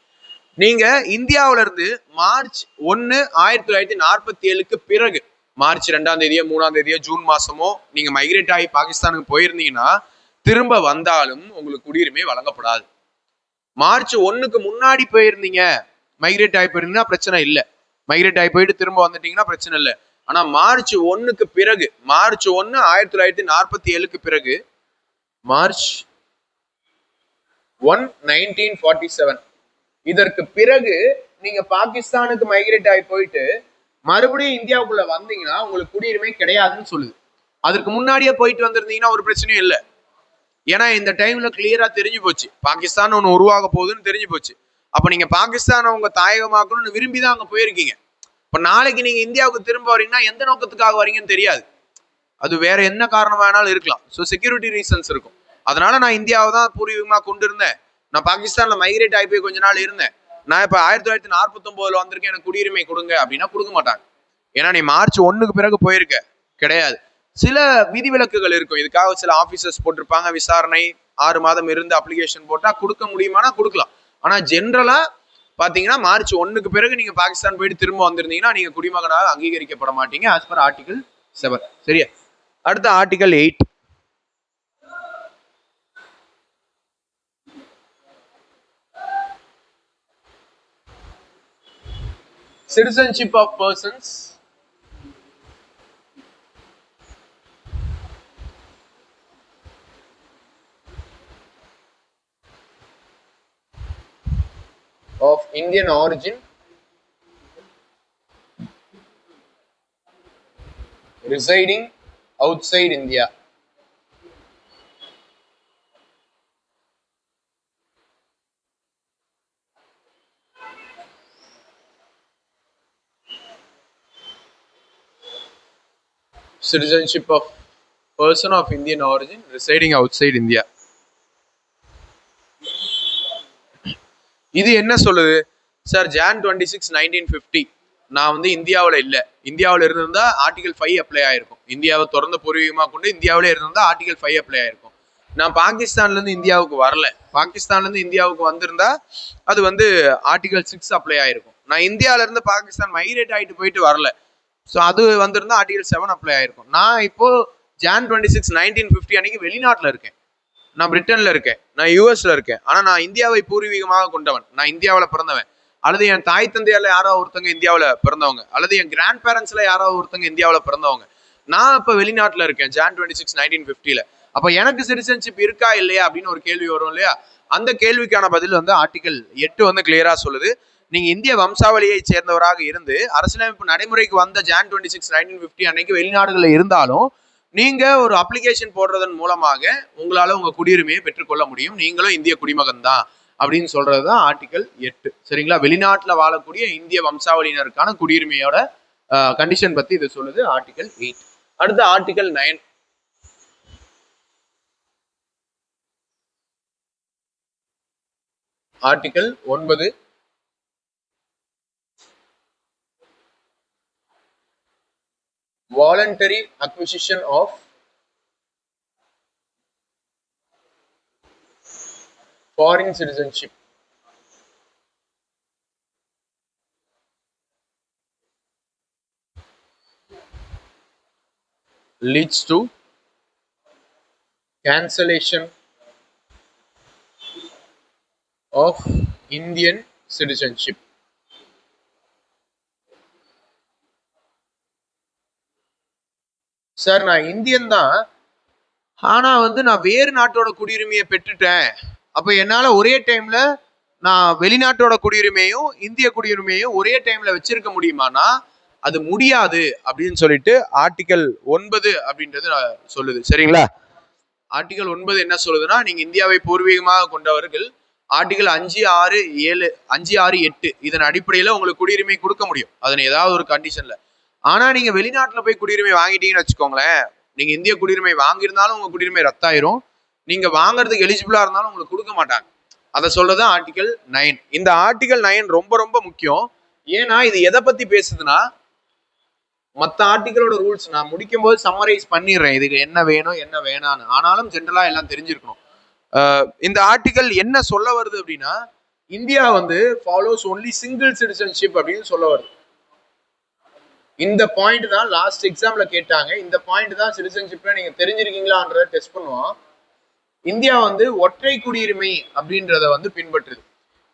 நீங்க இந்தியாவில இருந்து மார்ச் 1 1947க்கு பிறகு மார்ச் 2ஆம் தேதியோ 3ஆம் தேதியோ ஜூன் மாசமோ நீங்க மைக்ரேட் ஆகி பாகிஸ்தானுக்கு போயிருந்தீங்கன்னா திரும்ப வந்தாலும் உங்களுக்கு குடியுரிமை வழங்கப்படாது. மார்ச் 1க்கு முன்னாடி போயிருந்தீங்க, மைக்ரேட் ஆகி போயிருந்தீங்கன்னா பிரச்சனை இல்லை, மைக்ரேட் ஆகி போயிட்டு திரும்ப வந்துட்டீங்கன்னா பிரச்சனை இல்லை. ஆனா மார்ச் 1க்கு பிறகு, மார்ச் 1 1947க்கு பிறகு, மார்ச் 1 1947 இதற்கு பிறகு நீங்க பாகிஸ்தானுக்கு மைக்ரேட் ஆகி போயிட்டு மறுபடியும் இந்தியாவுக்குள்ள வந்தீங்கன்னா உங்களுக்கு குடியுரிமை கிடையாதுன்னு சொல்லுது. அதற்கு முன்னாடியே போயிட்டு வந்திருந்தீங்கன்னா ஒரு பிரச்சனையும் இல்லை. ஏன்னா இந்த டைம்ல கிளியரா தெரிஞ்சு போச்சு பாகிஸ்தான் ஒன்று உருவாக போகுதுன்னு தெரிஞ்சு போச்சு. அப்ப நீங்க பாகிஸ்தானை உங்க தாயகமாக்கணும்னு விரும்பிதான் அங்க போயிருக்கீங்க. இப்ப நாளைக்கு நீங்க இந்தியாவுக்கு திரும்ப வரீங்கன்னா எந்த நோக்கத்துக்காக வரீங்கன்னு தெரியாது. அது வேற என்ன காரணம் வேணாலும் இருக்கலாம். ஸோ செக்யூரிட்டி ரீசன்ஸ் இருக்கும். அதனால நான் இந்தியாவை தான் பூர்வீகமா கொண்டு இருந்தேன். நான் பாகிஸ்தான்ல மைக்ரேட் ஆகி போய் கொஞ்ச நாள் இருந்தேன். நான் இப்ப 1949 வந்திருக்கேன், எனக்கு குடியுரிமை கொடுங்க அப்படின்னா கொடுக்க மாட்டாங்க. ஏன்னா நீ மார்ச் 1க்கு பிறகு போயிருக்க கிடையாது. சில விதிவிலக்குகள் இருக்கும். இதுக்காக சில ஆபீசர்ஸ் போட்டிருப்பாங்க, விசாரணை 6 மாதம் இருந்து அப்ளிகேஷன் போட்டா கொடுக்க முடியுமானா கொடுக்கலாம். ஆனா ஜென்ரலா பாத்தீங்கன்னா மார்ச் 1க்கு பிறகு நீங்க பாகிஸ்தான் போயிட்டு திரும்ப வந்திருந்தீங்கன்னா நீங்க குடிமகனாக அங்கீகரிக்கப்பட மாட்டீங்க ஆஸ் பர் ஆர்டிகல் 7. சரியா? அடுத்த article 8. Citizenship of persons of Indian origin residing outside India. Citizenship of person of Indian origin residing outside India. இது என்ன சொல்லுது சார்? Jan 26, 1950 நான் வந்து இந்தியாவில் இல்லை. இந்தியாவில் இருந்திருந்தா ஆர்டிகல் 5 அப்ளை ஆயிருக்கும். இந்தியாவை தொடர்ந்து பூர்வீகமாக கொண்டு இந்தியாவிலே இருந்திருந்தா ஆர்டிகல் 5 அப்ளை ஆயிருக்கும். நான் பாகிஸ்தான்ல இருந்து இந்தியாவுக்கு வரல. பாகிஸ்தான்ல இருந்து இந்தியாவுக்கு வந்திருந்தா அது வந்து ஆர்டிகல் 6 அப்ளை ஆயிருக்கும். நான் இந்தியாவில இருந்து பாகிஸ்தான் மைக்ரேட் ஆகிட்டு போயிட்டு வரல. ஸோ அது வந்திருந்தா ஆர்டிகல் 7 அப்ளை ஆயிருக்கும். நான் இப்போ Jan 26, 1950 அன்னைக்கு வெளிநாட்டில் இருக்கேன். நான் பிரிட்டன்ல இருக்கேன், நான் யூஎஸ்ல இருக்கேன். ஆனா நான் இந்தியாவை பூர்வீகமாக கொண்டவன். நான் இந்தியாவில் பிறந்தவன். அல்லது என் தாய் தந்தையால யாரோ ஒருத்தங்க இந்தியாவில் பிறந்தவங்க, அல்லது என் கிராண்ட் பேரண்ட்ஸ்ல யாரோ ஒருத்தங்க இந்தியாவில் பிறந்தவங்க. நான் இப்ப வெளிநாட்டுல இருக்கேன் Jan 26, 1950. அப்ப எனக்கு சிட்டிசன்ஷிப் இருக்கா இல்லையா அப்படின்னு ஒரு கேள்வி வரும் இல்லையா? அந்த கேள்விக்கான பதில் வந்து ஆர்டிகல் 8 வந்து கிளியரா சொல்லுது. நீங்க இந்திய வம்சாவளியை சேர்ந்தவராக இருந்து அரசியலமைப்பு நடைமுறைக்கு வந்த Jan 26, 1950 அன்னைக்கு வெளிநாடுகளில் இருந்தாலும் நீங்க ஒரு அப்ளிகேஷன் போடுறதன் மூலமாக உங்களால உங்க குடியுரிமையை பெற்றுக்கொள்ள முடியும். நீங்களும் இந்திய குடிமகன் தான் அப்படின்னு சொல்றதுதான் ஆர்டிகல் 8. சரிங்களா? வெளிநாட்டுல வாழக்கூடிய இந்திய வம்சாவளியினருக்கான குடியுரிமையோட கண்டிஷன் பத்தி இது சொல்லுது ஆர்டிகல் 8. அடுத்த article 9. Article 9 voluntary acquisition of foreign citizenship. Leads to cancellation of Indian citizenship. Sir நான் இந்தியன் தான், ஆனா வந்து நான் வேறு நாட்டோட குடியுரிமையை பெற்றுட்டேன். அப்ப என்னால ஒரே டைம்ல நான் வெளிநாட்டோட குடியுரிமையும் இந்திய குடியுரிமையும் ஒரே டைம்ல வச்சிருக்க முடியுமானா அது முடியாது அப்படின்னு சொல்லிட்டு ஆர்டிகல் 9 அப்படின்றது சொல்லுது. சரிங்களா? ஆர்டிகல் 9 என்ன சொல்லுதுன்னா, நீங்க இந்தியாவை பூர்வீகமாக கொண்டவர்கள் ஆர்டிகல் 5, 6, 7, 5, 6, 8 இதன் அடிப்படையில உங்களுக்கு குடியுரிமை கொடுக்க முடியும். அதன் ஏதாவது ஒரு கண்டிஷன்ல. ஆனா நீங்க வெளிநாட்டுல போய் குடியுரிமை வாங்கிட்டீங்கன்னு வச்சுக்கோங்களேன், நீங்க இந்திய குடியுரிமை வாங்கியிருந்தாலும் உங்க குடியுரிமை ரத்தாயிரும். நீங்க வாங்குறதுக்கு எலிஜிபிளா இருந்தாலும் உங்களுக்கு கொடுக்க மாட்டாங்க. அதை சொல்லதான் ஆர்டிகல் 9. இந்த ஆர்டிகல் 9 ரொம்ப ரொம்ப முக்கியம். ஏன்னா இது எதை பத்தி பேசுதுன்னா, மற்ற ஆர்டிகளோட ரூல்ஸ் நான் முடிக்கும் போது சம்மரைஸ் பண்ணிடுறேன், இதுக்கு என்ன வேணும் என்ன வேணான்னு. ஆனாலும் ஜென்ரலா எல்லாம் தெரிஞ்சிருக்கணும். இந்த ஆர்டிகல் என்ன சொல்ல வருது அப்படின்னா, இந்தியா வந்து ஃபாலோஸ் ஒன்லி சிங்கிள் சிட்டிசன்ஷிப் அப்படின்னு சொல்ல வருது. இந்த பாயிண்ட் தான் லாஸ்ட் எக்ஸாம்ல கேட்டாங்க. இந்த பாயிண்ட் தான் சிட்டிசன்ஷிப்ல நீங்க தெரிஞ்சிருக்கீங்களான்றத டெஸ்ட் பண்ணுவோம். இந்தியா வந்து ஒற்றை குடியுரிமை அப்படின்றத வந்து பின்பற்றுது.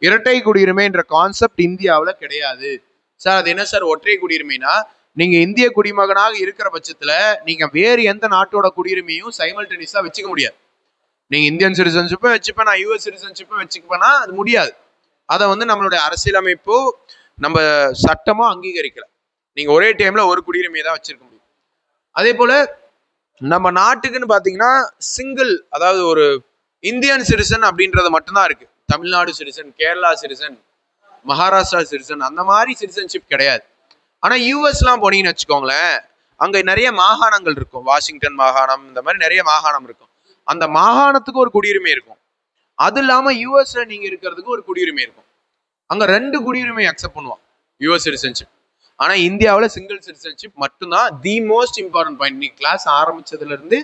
இரட்டை குடியுரிமை என்ற கான்செப்ட் இந்தியாவில் கிடையாது. சார் அது என்ன சார் ஒற்றை குடியுரிமைனா, நீங்க இந்திய குடிமகனாக இருக்கிற பட்சத்துல நீங்க வேறு எந்த நாட்டோட குடியுரிமையும் சைமல்டேனியஸா வச்சுக்க முடியாது. நீங்க இந்தியன் சிட்டிசன்ஷிப்பை வச்சுப்பேன், நான் யூஎஸ் சிட்டிசன்ஷிப்பை வச்சுக்கப்பேன்னா அது முடியாது. அதை வந்து நம்மளுடைய அரசியலமைப்போ நம்ம சட்டமோ அங்கீகரிக்கல. நீங்க ஒரே டைம்ல ஒரு குடியுரிமையை தான் வச்சிருக்க முடியும். அதே போல நம்ம நாட்டுக்குன்னு பாத்தீங்கன்னா சிங்கிள், அதாவது ஒரு இந்தியன் சிட்டிசன் அப்படின்றது மட்டும்தான் இருக்கு. Tamil Nadu citizen, Kerala citizen, Maharashtra citizen, அந்த மாதிரி சிட்டிசன்ஷிப் கிடையாது. ஆனா யூஎஸ்லாம் போனீங்கன்னு வச்சுக்கோங்களேன், அங்க நிறைய மாகாணங்கள் இருக்கும். வாஷிங்டன் மாகாணம், இந்த மாதிரி நிறைய மாகாணம் இருக்கும். அந்த மாகாணத்துக்கு ஒரு குடியுரிமை இருக்கும். அது இல்லாம யூஎஸ்ல நீங்க இருக்கிறதுக்கு ஒரு குடியுரிமை இருக்கும். அங்க 2 குடியுரிமை அக்செப்ட் பண்ணுவான் யூஎஸ் சிட்டிசன்ஷிப். ஆனா இந்தியாவில் சிங்கிள் சிட்டிசன்ஷிப் மட்டும்தான் தி மோஸ்ட் இம்பார்ட்டன்ட் பாயிண்ட். நீ கிளாஸ் ஆரம்பிச்சதுல இருந்து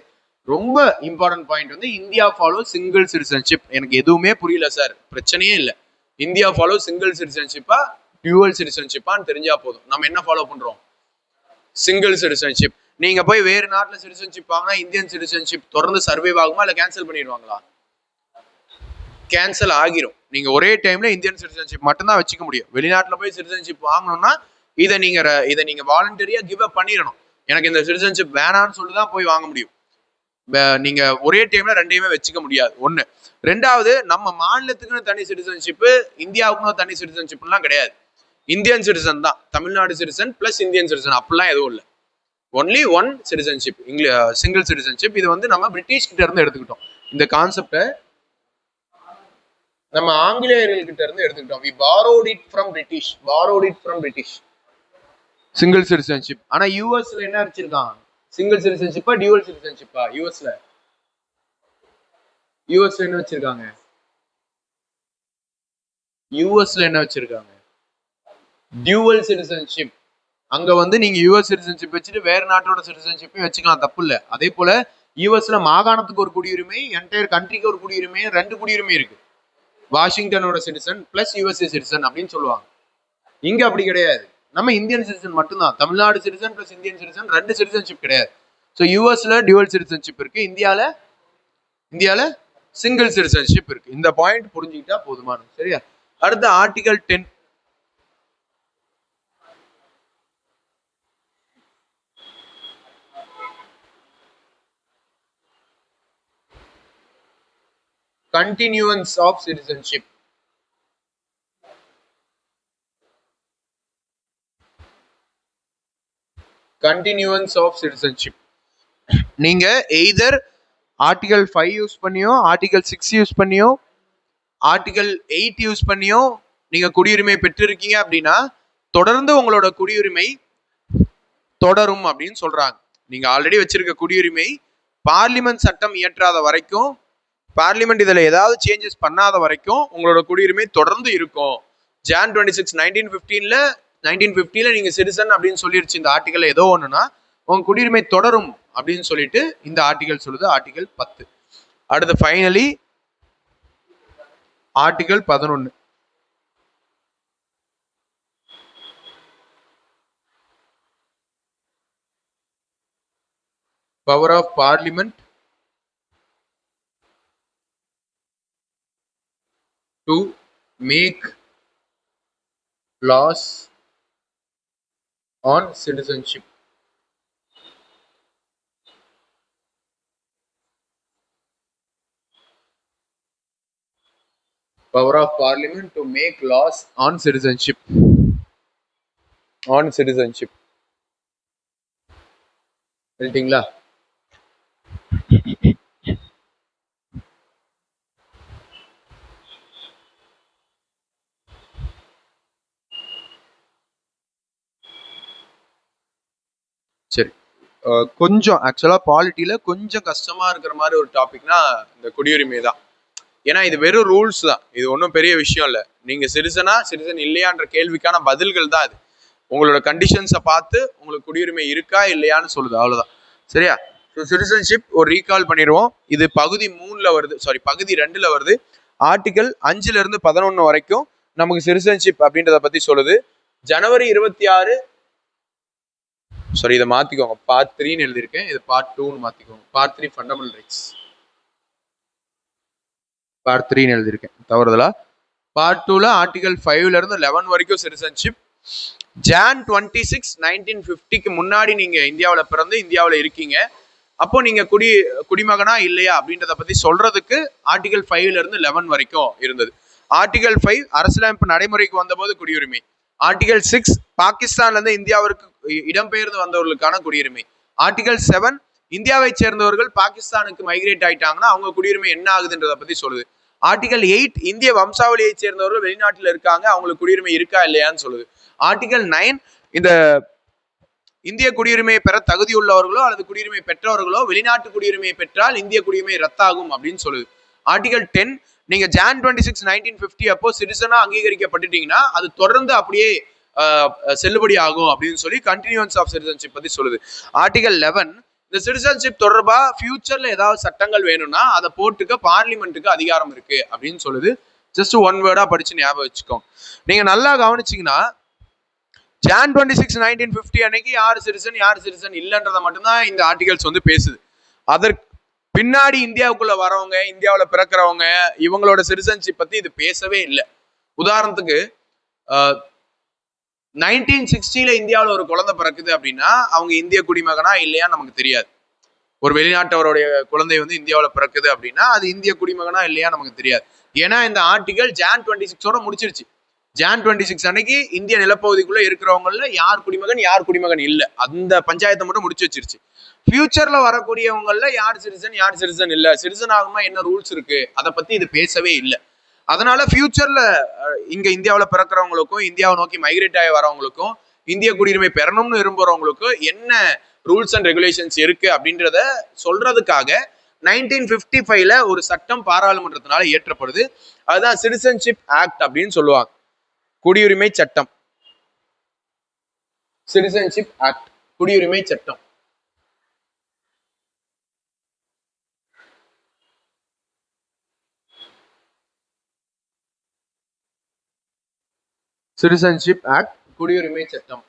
ரொம்ப இம்பார்ட்டன்ட் பாயிண்ட் வந்து இந்தியா ஃபாலோ சிங்கிள் சிட்டிசன்ஷிப். எனக்கு எதுவுமே புரியல சார், பிரச்சனையே இல்லை. இந்தியா ஃபாலோ சிங்கிள் சிட்டிசன்ஷிப்பா டியூவல் சிட்டிசன்ஷிப்பான்னு தெரிஞ்சா போதும். நம்ம என்ன ஃபாலோ பண்றோம்? Single citizenship. நீங்க போய் வேறு நாட்டில் சிட்டிசன்ஷிப் வாங்கினா இந்தியன் சிட்டிசன்ஷிப் தொடர்ந்து சர்வைவ் ஆகுமா இல்லை கேன்சல் பண்ணிடுவாங்களா? கேன்சல் ஆகிரும். நீங்க ஒரே டைம்ல இந்தியன் சிட்டிசன்ஷிப் மட்டும்தான் வச்சுக்க முடியும். வெளிநாட்டில் போய் சிட்டிசன்ஷிப் வாங்கணும்னா இதை நீங்க வாலண்டரியா கிவ் அப் பண்ணிடணும். எனக்கு இந்த சிட்டிசன்ஷிப் வேணான்னு சொல்லிதான் போய் வாங்க முடியும். நீங்க ஒரே டைம்ல 2யுமே வச்சுக்க முடியாது. ஒண்ணு. 2வது, நம்ம மாநிலத்துக்குன்னு தனி சிட்டிசன்ஷிப், இந்தியாவுக்குன்னு தனி சிட்டிசன்ஷிப்லாம் கிடையாது. இந்தியன் சிட்டிசன் தான். Tamil Nadu citizen plus Indian citizen அப்படிலாம் எதுவும் இல்லை. Only one citizenship, single citizenship. இது வந்து நம்ம பிரிட்டிஷ் கிட்ட இருந்து எடுத்துக்கிட்டோம். இந்த கான்செப்டை நம்ம ஆங்கிலேயர்கள் கிட்ட இருந்து எடுத்துக்கிட்டோம். we borrowed it from British. Single citizenship. ஆனா யூஎஸ்ல என்ன வச்சிருக்கான்? சிங்கிள் சிட்டிசன்ஷிப்பா டியூவல் சிட்டிசன்ஷிப்பா? யூஎஸ்ல என்ன வச்சிருக்காங்க? யூஎஸ்ல என்ன வச்சிருக்காங்க? Dual citizenship. அங்க வந்து நீங்க யூஎஸ் சிட்டிசன்ஷிப் வச்சுட்டு வேற நாட்டோட சிட்டிசன்ஷிப்பையும் வச்சுக்கலாம், தப்பு இல்லை. அதே போல யூஎஸ்ல மாகாணத்துக்கு ஒரு குடியுரிமை, என்டையர் கண்ட்ரிக்கு ஒரு குடியுரிமை, 2 குடியுரிமை இருக்கு. வாஷிங்டனோட சிட்டிசன் பிளஸ் யூஎஸ்ஏ சிட்டிசன் அப்படின்னு சொல்லுவாங்க. இங்க அப்படி கிடையாது. நம்ம இந்தியன் சிட்டிசன் மட்டும்தான். Tamil Nadu citizen plus Indian citizen, 2 citizenship கிடையாது. ஸோ யூஎஸ்ல டியூவல் சிட்டிசன்ஷிப் இருக்கு, இந்தியால சிங்கிள் சிட்டிசன்ஷிப் இருக்கு. இந்த பாயிண்ட் புரிஞ்சுக்கிட்டா போதுமானது. சரியா? அடுத்த article 10. Continuance of citizenship. Continuance of citizenship. நீங்க எய்தர் ஆர்டிகல் 5 யூஸ் பண்ணியோ, ஆர்டிகல் 6 யூஸ் பண்ணியோ, ஆர்டிகல் 8 யூஸ் பண்ணியோ நீங்க குடியுரிமை பெற்றிருக்கீங்க அப்படின்னா தொடர்ந்து உங்களோட குடியுரிமை தொடரும் அப்படின்னு சொல்றாங்க. நீங்க ஆல்ரெடி வச்சிருக்க குடியுரிமை பார்லிமெண்ட் சட்டம் இயற்றாத வரைக்கும், பார்லிமெண்ட் இதுல ஏதாவது சேஞ்சஸ் பண்ணாத வரைக்கும் உங்களோட குடியுரிமை தொடர்ந்து இருக்கும். Jan 26, 1950ல நீங்க சிட்டிசன் அப்படின்னு சொல்லிருச்சு இந்த ஆர்டிகல். ஏதோ ஒண்ணுன்னா உங்க குடியுரிமை தொடரும் அப்படின்னு சொல்லிட்டு இந்த ஆர்டிகல் சொல்லுது. ஆர்டிகல் 10. அடுத்து finally article 11. Power of parliament to make laws on citizenship. Power of Parliament to make laws on citizenship. எழுதிங்களா? சரி. கொஞ்சம் ஆக்சுவலா பாலிட்டியில கொஞ்சம் கஷ்டமா இருக்கிற மாதிரி ஒரு டாபிக்னா இந்த குடியுரிமை தான். ஏன்னா இது வெறும் ரூல்ஸ் தான், இது ஒன்றும் பெரிய விஷயம் இல்லை. நீங்க சிட்டிசன் இல்லையான்ற கேள்விக்கான பதில்கள் தான் இது. உங்களோட கண்டிஷன்ஸை பார்த்து உங்களுக்கு குடியுரிமை இருக்கா இல்லையான்னு சொல்லுது, அவ்வளவுதான். சரியா? ஸோ சிட்டிசன்ஷிப் ஒரு ரீகால் பண்ணிடுவோம். இது பகுதி 3ல வருது, பகுதி 2ல வருது. ஆர்டிகல் 5ல இருந்து 11 வரைக்கும் நமக்கு சிட்டிசன்ஷிப் அப்படின்றத பத்தி சொல்லுது. ஜனவரி 26, இதை மாத்திக்கோங்க, பார்ட் 3ன்னு எழுதியிருக்கேன், இது பார்ட் 2ன்னு மாத்திக்கோங்க. பார்ட் 3 ஃபண்டமெண்டல் ரைட்ஸ், பார்ட் 3ன்னு எழுதியிருக்கேன் தவறுதலா. பார்ட் 2ல ஆர்டிகல் 5ல இருந்து 11 வரைக்கும் சிட்டிசன்ஷிப். ஜான் 26 1950க்கு முன்னாடி நீங்க இந்தியாவில் பிறந்து இந்தியாவில் இருக்கீங்க, அப்போ நீங்க குடிமகனா இல்லையா அப்படின்றத பத்தி சொல்றதுக்கு ஆர்டிகல் 5ல இருந்து 11 வரைக்கும் இருந்தது. ஆர்டிகல் 5 அரசியலமைப்பு நடைமுறைக்கு வந்தபோது குடியுரிமை. ஆர்டிகல் 6 பாகிஸ்தான்ல இருந்து இந்தியாவிற்கு இடம்பெயர்ந்து வந்தவர்களுக்கான குடியுரிமை. ஆர்டிகல் 7 இந்தியாவை சேர்ந்தவர்கள் பாகிஸ்தானுக்கு மைக்ரேட் ஆயிட்டாங்கன்னா அவங்க குடியுரிமை என்ன ஆகுதுன்றத பத்தி சொல்லுது. ஆர்டிகல் 8 இந்திய வம்சாவளியை சேர்ந்தவர்கள் வெளிநாட்டில் இருக்காங்க, அவங்களுக்கு குடியுரிமை இருக்கா இல்லையான்னு சொல்லுது. ஆர்டிகல் 9 இந்த இந்திய குடியுரிமையை பெற தகுதியுள்ளவர்களோ அல்லது குடியுரிமை பெற்றவர்களோ வெளிநாட்டு குடியுரிமையை பெற்றால் இந்திய குடியுரிமை ரத்தாகும் அப்படின்னு சொல்லுது. ஆர்டிகல் 10 நீங்க ஜான் 26 1950 அப்போ சிட்டிசனா அங்கீகரிக்கப்பட்டுட்டீங்கன்னா அது தொடர்ந்து அப்படியே செல்லுபடி ஆகும் அப்படின்னு சொல்லி கண்டினியூன்ஸ் ஆஃப் சிட்டிசன்ஷிப் பத்தி சொல்லுது. ஆர்டிகல் 11 இந்த சிட்டிசன்ஷிப் தொடர்பா ஃபியூச்சர்ல ஏதாவது சட்டங்கள் வேணும்னா அதை போட்டுக்க பார்லிமெண்ட்டுக்கு அதிகாரம் இருக்கு அப்படின்னு சொல்லுது. ஜஸ்ட் ஒன் வேர்டா படிச்சு ஞாபகம் வச்சுக்கோங்க. நீங்க நல்லா கவனிச்சீங்கன்னா ஜான் 26 1950 அன்னைக்கு யார் சிட்டிசன் இல்லைன்றதை மட்டும்தான் இந்த ஆர்டிகல்ஸ் வந்து பேசுது. அதற்கு பின்னாடி இந்தியாவுக்குள்ள வரவங்க, இந்தியாவில் பிறக்கிறவங்க, இவங்களோட சிட்டிசன்ஷிப் பத்தி இது பேசவே இல்லை. உதாரணத்துக்கு 1960 இந்தியாவில் ஒரு குழந்தை பிறக்குது அப்படின்னா அவங்க இந்திய குடிமகனா இல்லையா நமக்கு தெரியாது. ஒரு வெளிநாட்டவருடைய குழந்தை வந்து இந்தியாவில் பிறக்குது அப்படின்னா அது இந்திய குடிமகனா இல்லையா நமக்கு தெரியாது. ஏன்னா இந்த ஆர்டிகல் ஜான் 26 முடிச்சிருச்சு. ஜான் 26 அன்னைக்கு இந்திய நிலப்பகுதிக்குள்ள இருக்கிறவங்கள யார் குடிமகன் இல்லை, அந்த பஞ்சாயத்தை மட்டும் முடிச்சு வச்சிருச்சு. ஃபியூச்சர்ல வரக்கூடியவங்கள யார் சிட்டிசன் இல்லை, சிட்டிசன் ஆகுமா என்ன ரூல்ஸ் இருக்கு, அதை பத்தி இது பேசவே இல்லை. அதனால ஃபியூச்சர்ல இங்க இந்தியாவில் பிறக்கிறவங்களுக்கும் இந்தியாவை நோக்கி மைக்ரேட் ஆகி வரவங்களுக்கும் இந்திய குடியுரிமை பெறணும்னு விரும்புறவங்களுக்கும் என்ன ரூல்ஸ் அண்ட் ரெகுலேஷன்ஸ் இருக்கு அப்படின்றத சொல்றதுக்காக 1955ல ஒரு சட்டம் பாராளுமன்றத்தினால இயற்றப்படுது. அதுதான் சிட்டிசன்ஷிப் ஆக்ட் அப்படின்னு சொல்லுவாங்க. குடியுரிமை சட்டம், சிட்டிசன்ஷிப் ஆக்ட், குடியுரிமை சட்டம். சிட்டிசன்ஷிப் ஆக்ட், குடியுரிமை சட்டம்.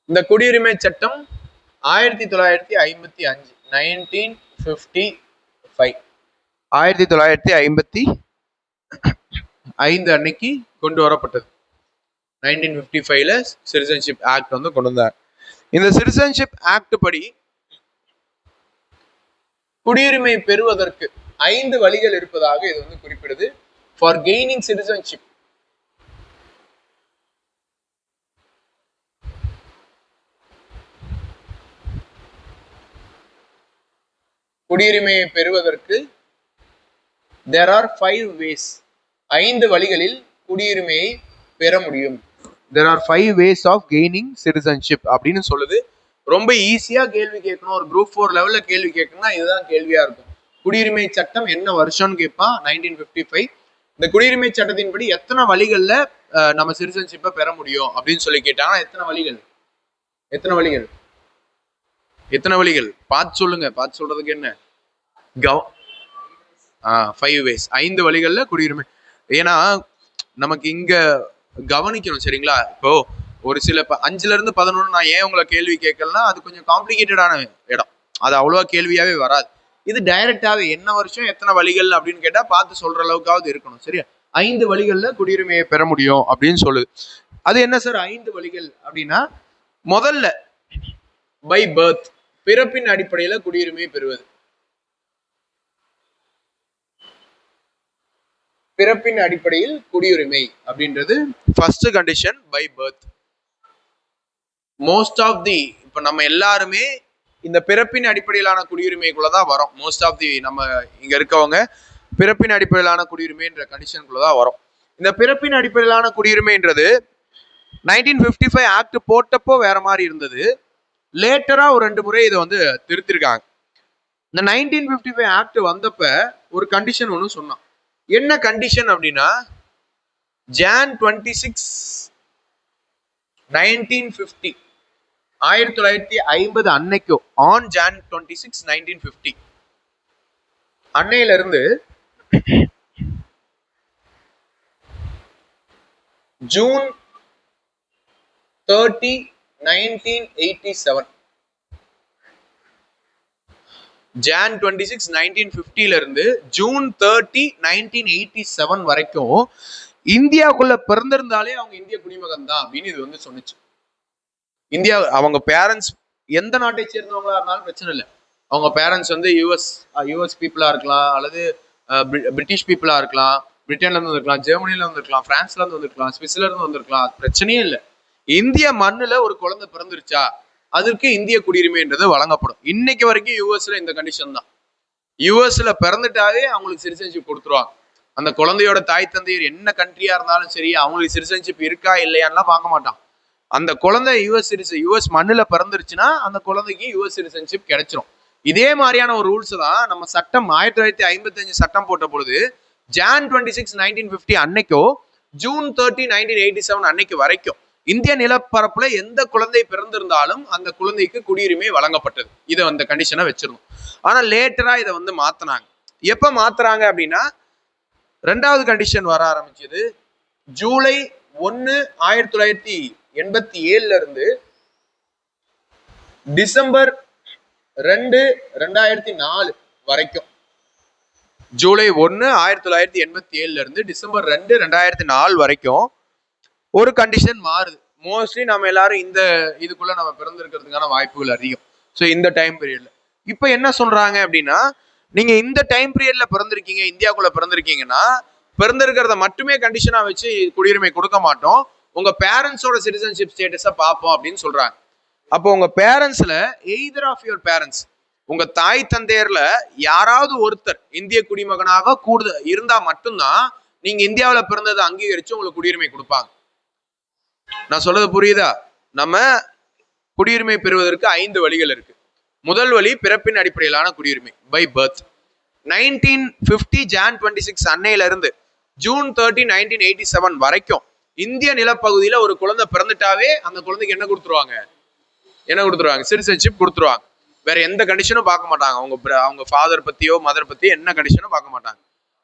இந்த குடியுரிமை சட்டம் 1955 1955 அன்னைக்கு கொண்டு வரப்பட்டது. 1955ல சிட்டிசன்ஷிப் ஆக்ட் வந்து கொண்டு வந்தார். இந்த சிட்டிசன்ஷிப் ஆக்ட் படி குடியுரிமை பெறுவதற்கு 5 வழிகள் இருப்பதாக இது வந்து குறிப்பிடுது. For gaining citizenship, குடியுரிமையை பெறுவதற்கு there are 5 ways, 5 வழிகளில் குடியுரிமையை பெற முடியும். There are 5 ways of gaining citizenship அப்படின்னு சொல்லுது. ரொம்ப ஈஸியா கேள்வி கேட்கணும், ஒரு குரூப் 4 லெவல்ல கேள்வி கேட்கணும்னா இதுதான் கேள்வியா இருக்கும். குடியுரிமை சட்டம் என்ன வருஷம்னு கேட்பான், 1955. இந்த குடியுரிமை சட்டத்தின்படி எத்தனை வழிகள்ல நம்ம சிட்டிசன்ஷிப்பை பெற முடியும் அப்படின்னு சொல்லி கேட்டாங்கன்னா எத்தனை வழிகள் பார்த்து சொல்லுங்க. பார்த்து சொல்றதுக்கு என்ன 5 ways, 5 வழிகள்ல குடியுரிமை. ஏன்னா நமக்கு இங்க கவனிக்கணும் சரிங்களா. இப்போ ஒரு சில 5ல இருந்து 11 நான் ஏன் உங்களை கேள்வி கேட்கலன்னா அது கொஞ்சம் காம்ப்ளிகேட்டடான இடம், அது அவ்வளவா கேள்வியாவே வராது. இது டைரக்டாவே என்ன வருஷம் எத்தனை வழிகள் அப்படின்னு கேட்டா பார்த்து சொல்ற அளவுக்காவது இருக்கணும் சரியா. 5 வழிகள்ல குடியுரிமையை பெற முடியும் அப்படின்னு சொல்லுது. அது என்ன சார் 5 வழிகள் அப்படின்னா, முதல்ல பை பர்த், பிறப்பின் அடிப்படையில குடியுரிமையை பெறுவது. பிறப்பின் அடிப்படையில் குடியுரிமை அப்படின்றது first condition, by birth. Most of the இப்ப நம்ம எல்லாருமே இந்த பிறப்பின் அடிப்படையிலான குடியுரிமைக்குள்ளதான் வரும். மோஸ்ட் ஆஃப் தி நம்ம இங்க இருக்கவங்க பிறப்பின் அடிப்படையிலான குடியுரிமைன்ற கண்டிஷனுக்குள்ளதான் வரும். இந்த பிறப்பின் அடிப்படையிலான குடியுரிமைன்றது 1955 ஆக்ட் போட்டப்போ வேற மாதிரி இருந்தது. லேட்டரா ஒரு 2 முறை இதை வந்து திருத்திருக்காங்க. இந்த 1955 ஆக்ட் வந்தப்ப ஒரு கண்டிஷன் ஒன்று சொன்னான். என்ன கண்டிஷன் அப்படின்னா, ஜான் 26 1950 1950 அன்னைக்கோ, ஆன் ஜான் 26 1950 அன்னையில இருந்து ஜூன் 30 1987, ஜான் 26 1950ல இருந்து ஜூன் 30 1987 வரைக்கும் இந்தியாவுக்குள்ள பிறந்திருந்தாலே அவங்க இந்திய குடிமகன் தான் அப்படின்னு இது வந்து சொன்னிச்சு. இந்தியா அவங்க பேரண்ட்ஸ் எந்த நாட்டை சேர்ந்தவங்களா இருந்தாலும் பிரச்சனை இல்லை. அவங்க பேரண்ட்ஸ் வந்து யூஎஸ் பீப்புளா இருக்கலாம், அல்லது பிரிட்டிஷ் பீப்புளா இருக்கலாம், பிரிட்டன்ல இருந்து வந்திருக்கலாம், ஜெர்மனில வந்திருக்கலாம், பிரான்ஸ்ல இருந்து வந்திருக்கலாம், சுவிஸ்ல இருந்து வந்திருக்கலாம், பிரச்சனையே இல்லை. இந்திய மண்ணுல ஒரு குழந்தை பிறந்துருச்சா அதற்கு இந்திய குடியுரிமைன்றது வழங்கப்படும். இன்னைக்கு வரைக்கும் யூஎஸ்ல இந்த கண்டிஷன் தான். யூஎஸ்ல பிறந்துட்டாவே அவங்களுக்கு சிட்டிசன்ஷிப் கொடுத்துருவாங்க. அந்த குழந்தையோட தாய் தந்தையர் என்ன கண்ட்ரியா இருந்தாலும் சரி, அவங்களுக்கு சிட்டிசன்ஷிப் இருக்கா இல்லையான்லாம் பார்க்க மாட்டான். அந்த குழந்தை யூஎஸ் மண்ணுல பிறந்துருச்சுன்னா அந்த குழந்தைக்கு யூஎஸ் சிட்டிசன்ஷிப் கிடைச்சிரும். இதே மாதிரியான ஒரு ரூல்ஸ் தான் நம்ம சட்டம் 1955 சட்டம் போட்ட பொழுது Jan 26, 1950 அன்னைக்கோ, June 30, 1987 அன்னைக்கு வரைக்கும் இந்திய நிலப்பரப்புல எந்த குழந்தை பிறந்திருந்தாலும் அந்த குழந்தைக்கு குடியுரிமை வழங்கப்பட்டது. இதை அந்த கண்டிஷனை வச்சிருந்தோம். ஆனா லேட்டரா இதை வந்து மாத்தினாங்க. எப்ப மாத்துறாங்க அப்படின்னா, ரெண்டாவது கண்டிஷன் வர ஆரம்பிச்சது ஜூலை 1, 1987 இருந்து டிசம்பர் 2, 2004 வரைக்கும். ஜூலை 1, 1987 இருந்து டிசம்பர் 2, 2004 வரைக்கும் ஒரு கண்டிஷன் மாறுது. மோஸ்ட்லி நம்ம எல்லாரும் இந்த இதுக்குள்ள நம்ம பிறந்திருக்கிறதுக்கான வாய்ப்புகள் அதிகம். ஸோ இந்த டைம் பீரியட்ல இப்போ என்ன சொல்றாங்க அப்படின்னா, நீங்க இந்த டைம் பீரியட்ல பிறந்திருக்கீங்க, இந்தியாவுக்குள்ள பிறந்திருக்கீங்கன்னா பிறந்திருக்கிறத மட்டுமே கண்டிஷனா வச்சு குடியுரிமை கொடுக்க மாட்டோம், உங்க பேரண்ட்ஸோட சிட்டிசன்ஷிப் ஸ்டேட்டஸை பார்ப்போம் அப்படின்னு சொல்றாங்க. அப்போ உங்க பேரண்ட்ஸ்ல எய்தர் ஆஃப் யுவர் பேரண்ட்ஸ், உங்க தாய் தந்தையர்ல யாராவது ஒருத்தர் இந்திய குடிமகனாக இருந்தா மட்டும்தான் நீங்க இந்தியாவில் பிறந்ததை அங்கீகரிச்சு உங்களுக்கு குடியுரிமை கொடுப்பாங்க. நான் சொல்றது புரியுதா? நம்ம குடியுரிமை பெறுவதற்கு 5 வழிகள் இருக்கு. முதல் வழி பிறப்பின் அடிப்படையிலான குடியுரிமை, பை பர்த். 1950 Jan 26 அன்னையில இருந்து June 30, 1987 வரைக்கும் இந்திய நிலப்பகுதியில ஒரு குழந்தை பிறந்துட்டாவே அந்த குழந்தைக்கு என்ன கொடுத்துருவாங்க? சிட்டிசன்ஷிப் கொடுத்துருவாங்க. வேற எந்த கண்டிஷனும் பார்க்க மாட்டாங்க. அவங்க ஃபாதர் பத்தியோ மதர் பத்தியோ என்ன கண்டிஷனும் பார்க்க மாட்டாங்க.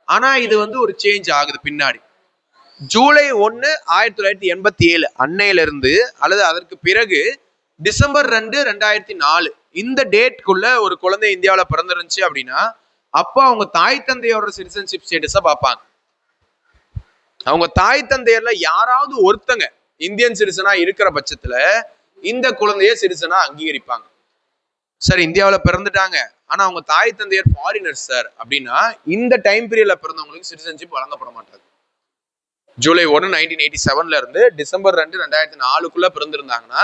ஆனா இது வந்து ஒரு சேஞ்ச் ஆகுது பின்னாடி. ஜூலை 1, 1987 அன்னையில இருந்து அல்லது அதற்கு பிறகு டிசம்பர் 2, 2004 இந்த டேட்குள்ள ஒரு குழந்தை இந்தியாவில் பிறந்திருந்துச்சு அப்படின்னா அப்போ அவங்க தாய் தந்தையோட சிட்டிசன்ஷிப் ஸ்டேட்டஸை பார்ப்பாங்க. அவங்க தாய் தந்தையர்ல யாராவது ஒருத்தங்க இந்தியன் சிட்டிசனா இருக்கிற பட்சத்துல இந்த குழந்தைய சிட்டிசனா அங்கீகரிப்பாங்க. சார் இந்தியாவில் பிறந்துட்டாங்க ஆனா அவங்க தாய் தந்தையர் ஃபாரினர்ஸ் சார் அப்படின்னா இந்த டைம் பீரியட்ல பிறந்தவங்களுக்கு சிட்டிசன்ஷிப் வழங்கப்பட மாட்டாது. ஜூலை 1, 1987 இருந்து டிசம்பர் 2, 2004 பிறந்திருந்தாங்கன்னா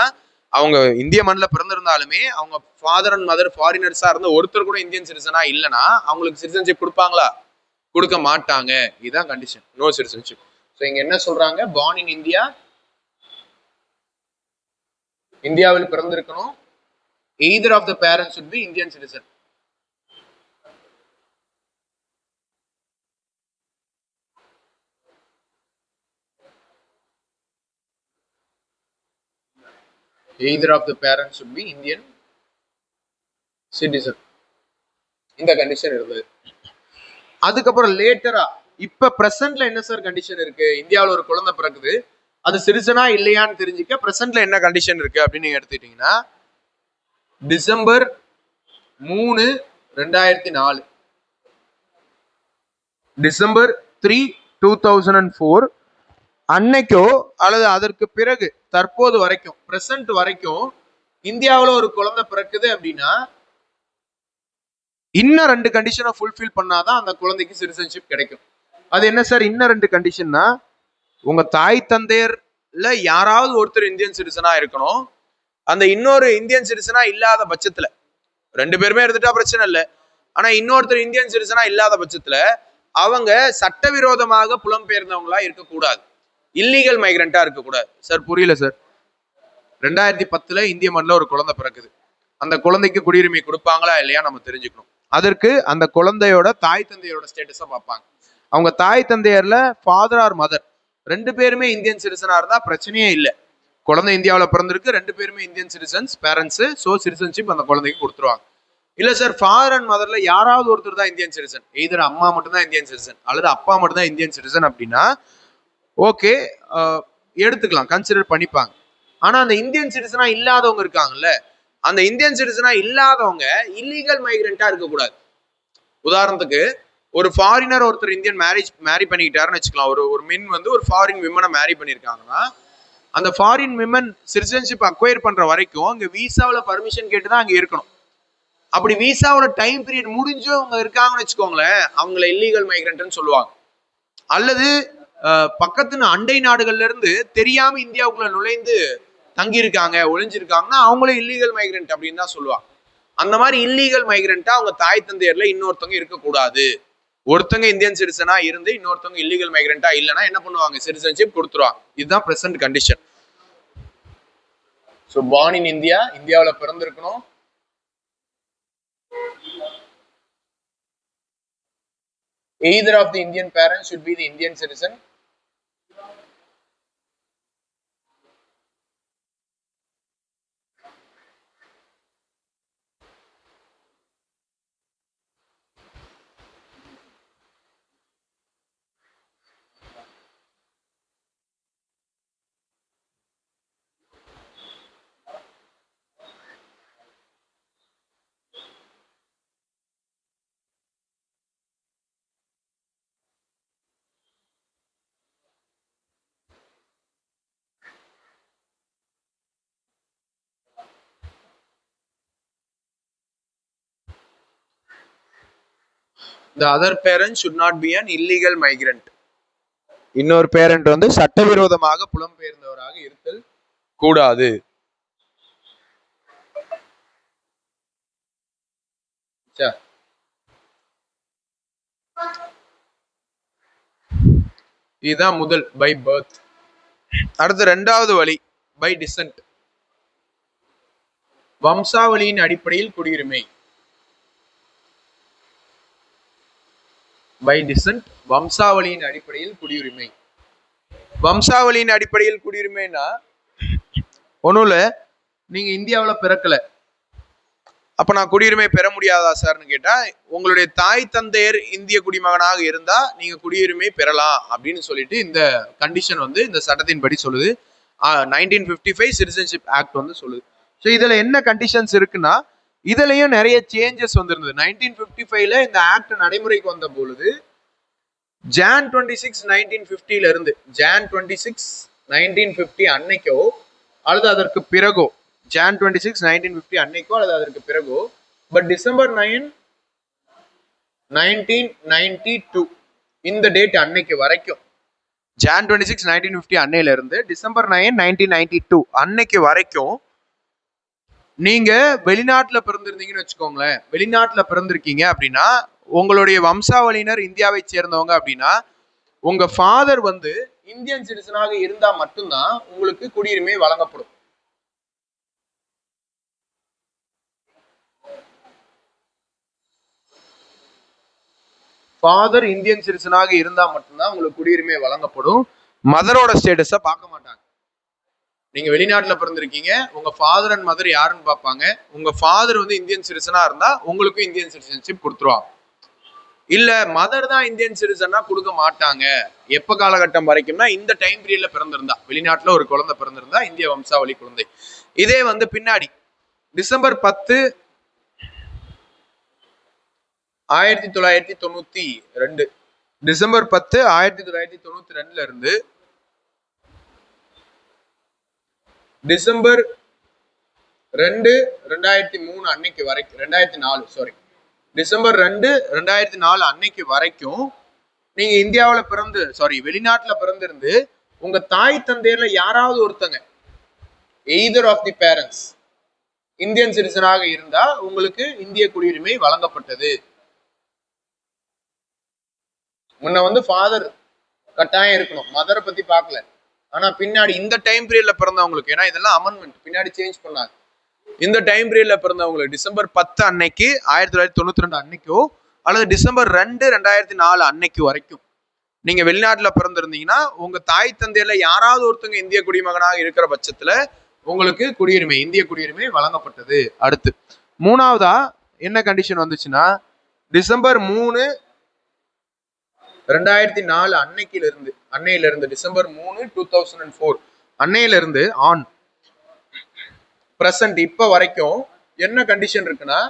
அவங்க இந்திய மண்ணில் பிறந்திருந்தாலுமே அவங்க ஃபாதர் அண்ட் மதர் ஃபாரினர்ஸா இருந்த ஒருத்தர் கூட இந்தியன் சிட்டிசனா இல்லைன்னா அவங்களுக்கு சிட்டிசன்ஷிப் கொடுப்பாங்களா? கொடுக்க மாட்டாங்க. இதுதான் கண்டிஷன், நோ சிட்டிசன்ஷிப். ஸோ இங்க என்ன சொல்றாங்க? பார்ன் இன் இந்தியா, இந்தியாவில் பிறந்திருக்கணும். Either of the parents should be Indian citizen. Either of the parents should be Indian citizen. இந்த கண்டிஷன் இருந்தது. அதுக்கப்புறம் லேட்டரா இப்ப பிரசன்ட்ல என்ன சார் கண்டிஷன் இருக்கு? இந்தியாவில் ஒரு குழந்தை பிறக்குது, அது சிட்டிசனா இல்லையான்னு தெரிஞ்சுக்க பிரசன்ட்ல என்ன கண்டிஷன் இருக்கு அப்படின்னு நீங்க எடுத்துக்கிட்டீங்கன்னா டிசம்பர் 3, 2004, டிசம்பர் 3, 2004 அன்னைக்கோ அல்லது அதற்கு பிறகு தற்போது வரைக்கும் பிரசன்ட் வரைக்கும் இந்தியாவில் ஒரு குழந்தை பிறக்குது அப்படின்னா இன்னும் 2 கண்டிஷனை ஃபுல்ஃபில் பண்ணாதான் அந்த குழந்தைக்கு சிட்டிசன்ஷிப் கிடைக்கும். அது என்ன சார் இன்னும் 2 கண்டிஷன்னா? உங்க தாய் தந்தையர்ல யாராவது ஒருத்தர் இந்தியன் சிட்டிசனா இருக்கணும். அந்த இன்னொரு இந்தியன் சிட்டிசனா இல்லாத பட்சத்துல 2 பேருமே இருந்துட்டா பிரச்சனை இல்லை. ஆனா இன்னொருத்தர் இந்தியன் சிட்டிசனா இல்லாத பட்சத்துல அவங்க சட்டவிரோதமாக புலம்பெயர்ந்தவங்களா இருக்கக்கூடாது, இல்லீகல் மைக்ரண்டா இருக்கக்கூடாது. சார் புரியல சார். 2010 இந்திய மண்ணில் ஒரு குழந்தை பிறக்குது, அந்த குழந்தைக்கு குடியுரிமை கொடுப்பாங்களா இல்லையா நம்ம தெரிஞ்சுக்கணும். அதற்கு அந்த குழந்தையோட தாய் தந்தையோட ஸ்டேட்டஸை பார்ப்பாங்க. அவங்க தாய் தந்தையர்ல ஃபாதர் ஆர் மதர் 2 பேருமே இந்தியன் சிட்டிசனா இருந்தா பிரச்சனையே இல்லை. குழந்தை இந்தியாவில் பிறந்திருக்கு, 2 பேருமே Indian citizens parents, so citizenship அந்த குழந்தைக்கு கொடுத்துருவாங்க. இல்ல சார் ஃபாதர் அண்ட் மதர்ல யாராவது ஒருத்தர் தான் இந்தியன் சிட்டிசன், எய்தர் அம்மா மட்டும் தான் இந்தியன் சிட்டிசன் அல்லது அப்பா மட்டும் தான் இந்தியன் சிட்டிசன் அப்படின்னா ஓகே எடுத்துக்கலாம், கன்சிடர் பண்ணிப்பாங்க. ஆனா அந்த இந்தியன் சிட்டிசனா இல்லாதவங்க இருக்காங்கல்ல, அந்த இந்தியன் சிட்டிசனா இல்லாதவங்க இல்லீகல் மைக்ரண்டா இருக்கக்கூடாது. உதாரணத்துக்கு ஒரு ஃபாரினர் ஒருத்தர் இந்தியன் மேரி பண்ணிக்கிட்டாருன்னு வச்சுக்கலாம். ஒரு மென் வந்து ஒரு ஃபாரின் விமனை மேரி பண்ணியிருக்காங்கன்னா, அந்த ஃபாரின் விமன் சிட்டிசன்ஷிப் அக்வயர் பண்ற வரைக்கும் அங்க விசாவில் பர்மிஷன் கேட்டு தான் அங்க இருக்கணும். அப்படி விசாவோட டைம் பீரியட் முடிஞ்சு அவங்க இருக்காங்கன்னு வச்சுக்கோங்களேன், அவங்கள இல்லீகல் மைக்ரண்ட்னு சொல்லுவாங்க. அல்லது பக்கத்து அண்டை நாடுகள்ல இருந்து தெரியாம இந்தியாவுக்குள்ள நுழைந்து தங்கி இருக்காங்க, ஒளிஞ்சிருக்காங்கன்னா அவங்களே இல்லீகல் மைக்ரண்ட் அப்படின்னு தான் சொல்லுவாங்க. அந்த மாதிரி இல்லீகல் மைக்ரண்டா அவங்க தாய் தந்தையர்ல இன்னொருத்தவங்க இருக்கக்கூடாது. ஒருத்தங்க இந்தியன் சிட்டிசனா இருந்து இன்னொருத்தவங்க இல்லீகல் மைக்ரண்டா இல்லைன்னா என்ன பண்ணுவாங்க, சிட்டிசன்ஷிப் கொடுத்துருவாங்க. இதுதான் present condition. So born in India, இந்தியாவில் பிறந்திருக்கணும். Either of the Indian parents should be the Indian citizen. The other parent should not be an illegal migrant. இன்னொரு பேரண்ட் வந்து சட்டவிரோதமாக புலம்பெயர்ந்தவராக இருத்தல் கூடாது. இதுதான் முதல், பை பர்த். அடுத்து இரண்டாவது வழி பை டிசென்ட், வம்சாவளியின் அடிப்படையில் குடியுரிமை. பை டிசென்ட், வம்சாவளியின் அடிப்படையில் குடியுரிமை. வம்சாவளியின் அடிப்படையில் குடியுரிமைனா ஒன்றும் இல்லை, நீங்க இந்தியாவில் பிறக்கல, அப்ப நான் குடியுரிமை பெற முடியாதா சார்னு கேட்டா, உங்களுடைய தாய் தந்தையர் இந்திய குடிமகனாக இருந்தா நீங்க குடியுரிமை பெறலாம் அப்படின்னு சொல்லிட்டு இந்த கண்டிஷன் வந்து இந்த சட்டத்தின்படி சொல்லுது. 1955 சிட்டிசன்ஷிப் ஆக்ட் வந்து சொல்லுது. ஸோ இதுல என்ன கண்டிஷன்ஸ் இருக்குன்னா, இதுலயும் நிறைய சேஞ்சஸ் வந்திருந்தது. 1955ல இந்த ஆக்ட் நடைமுறைக்கு வந்த பொழுது Jan 26, 1950ல இருந்து Jan 26, 1950 அன்னைக்கோ அல்லது அதற்கு பிறகோ, Jan 26, 1950 அன்னைக்கோ அல்லது அதற்கு பிறகோ, பட் December 9, 1992 இந்த டேட் அன்னைக்கு வரைக்கும், Jan 26, 1950 அன்னையில இருந்து December 9, 1992 அன்னைக்கு வரைக்கும் நீங்க வெளிநாட்டுல பிறந்திருந்தீங்கன்னு வச்சுக்கோங்களேன், வெளிநாட்டுல பிறந்திருக்கீங்க அப்படின்னா, உங்களுடைய வம்சாவளியினர் இந்தியாவை சேர்ந்தவங்க அப்படின்னா, உங்க ஃபாதர் வந்து இந்தியன் சிட்டிசனாக இருந்தா மட்டும்தான் உங்களுக்கு குடியுரிமை வழங்கப்படும். ஃபாதர் இந்தியன் சிட்டிசனாக இருந்தா மட்டும்தான் உங்களுக்கு குடியுரிமை வழங்கப்படும். மதரோட ஸ்டேட்டஸை பார்க்க மாட்டாங்க. நீங்க வெளிநாட்டுல பிறந்திருக்கீங்க, உங்க ஃபாதர் அண்ட் மதர் யாருன்னு பார்ப்பாங்க. உங்க ஃபாதர் வந்து இந்தியன் சிட்டிசனா இருந்தா உங்களுக்கும் இந்தியன் சிட்டிசன்ஷிப் கொடுத்துருவாங்க. இல்ல மதர் தான் இந்தியன் சிட்டிசன்னா கொடுக்க மாட்டாங்க. எப்ப காலகட்டம் வரைக்கும்னா, இந்த டைம் பீரியட்ல பிறந்திருந்தா, வெளிநாட்டுல ஒரு குழந்தை பிறந்திருந்தா இந்திய வம்சாவளி குழந்தை. இதே வந்து பின்னாடி December 10, 1992, December 10, 1992 இருந்து December 2, 2003 அன்னைக்கு வரைக்கும், 2004 சாரி, December 2, 2004 அன்னைக்கு வரைக்கும் நீங்க இந்தியாவில் பிறந்து வெளிநாட்டுல பிறந்திருந்து உங்க தாய் தந்தையர்ல யாராவது ஒருத்தங்க, either of the parents Indian சிட்டிசனாக இருந்தா உங்களுக்கு இந்திய குடியுரிமை வழங்கப்பட்டது. முன்ன வந்து ஃபாதர் கட்டாயம் இருக்கணும், மதரை பத்தி பார்க்கல. ஆனா பின்னாடி இந்த டைம் பீரியட்ல பிறந்தவங்களுக்கு, ஏன்னா இதெல்லாம் அமெண்ட்மெண்ட் பின்னாடி சேஞ்ச் பண்ணாங்க, இந்த டைம் பீரியட்ல பிறந்தவங்களுக்கு December 10 அன்னைக்கு 1992 அன்னைக்கோ அல்லது December 2, 2004 அன்னைக்கு வரைக்கும் நீங்க வெளிநாட்டுல பிறந்திருந்தீங்கன்னா உங்க தாய் தந்தையில யாராவது ஒருத்தங்க இந்திய குடிமகனாக இருக்கிற பட்சத்துல உங்களுக்கு குடியுரிமை, இந்திய குடியுரிமை வழங்கப்பட்டது. அடுத்து மூணாவதா என்ன கண்டிஷன் வந்துச்சுன்னா, December 3, 2004 அன்னையில இருந்து December 3, 2004 அன்னையில இருந்து ஆன் பிரசன்ட் இப்ப வரைக்கும் என்ன கண்டிஷன் இருக்குன்னா,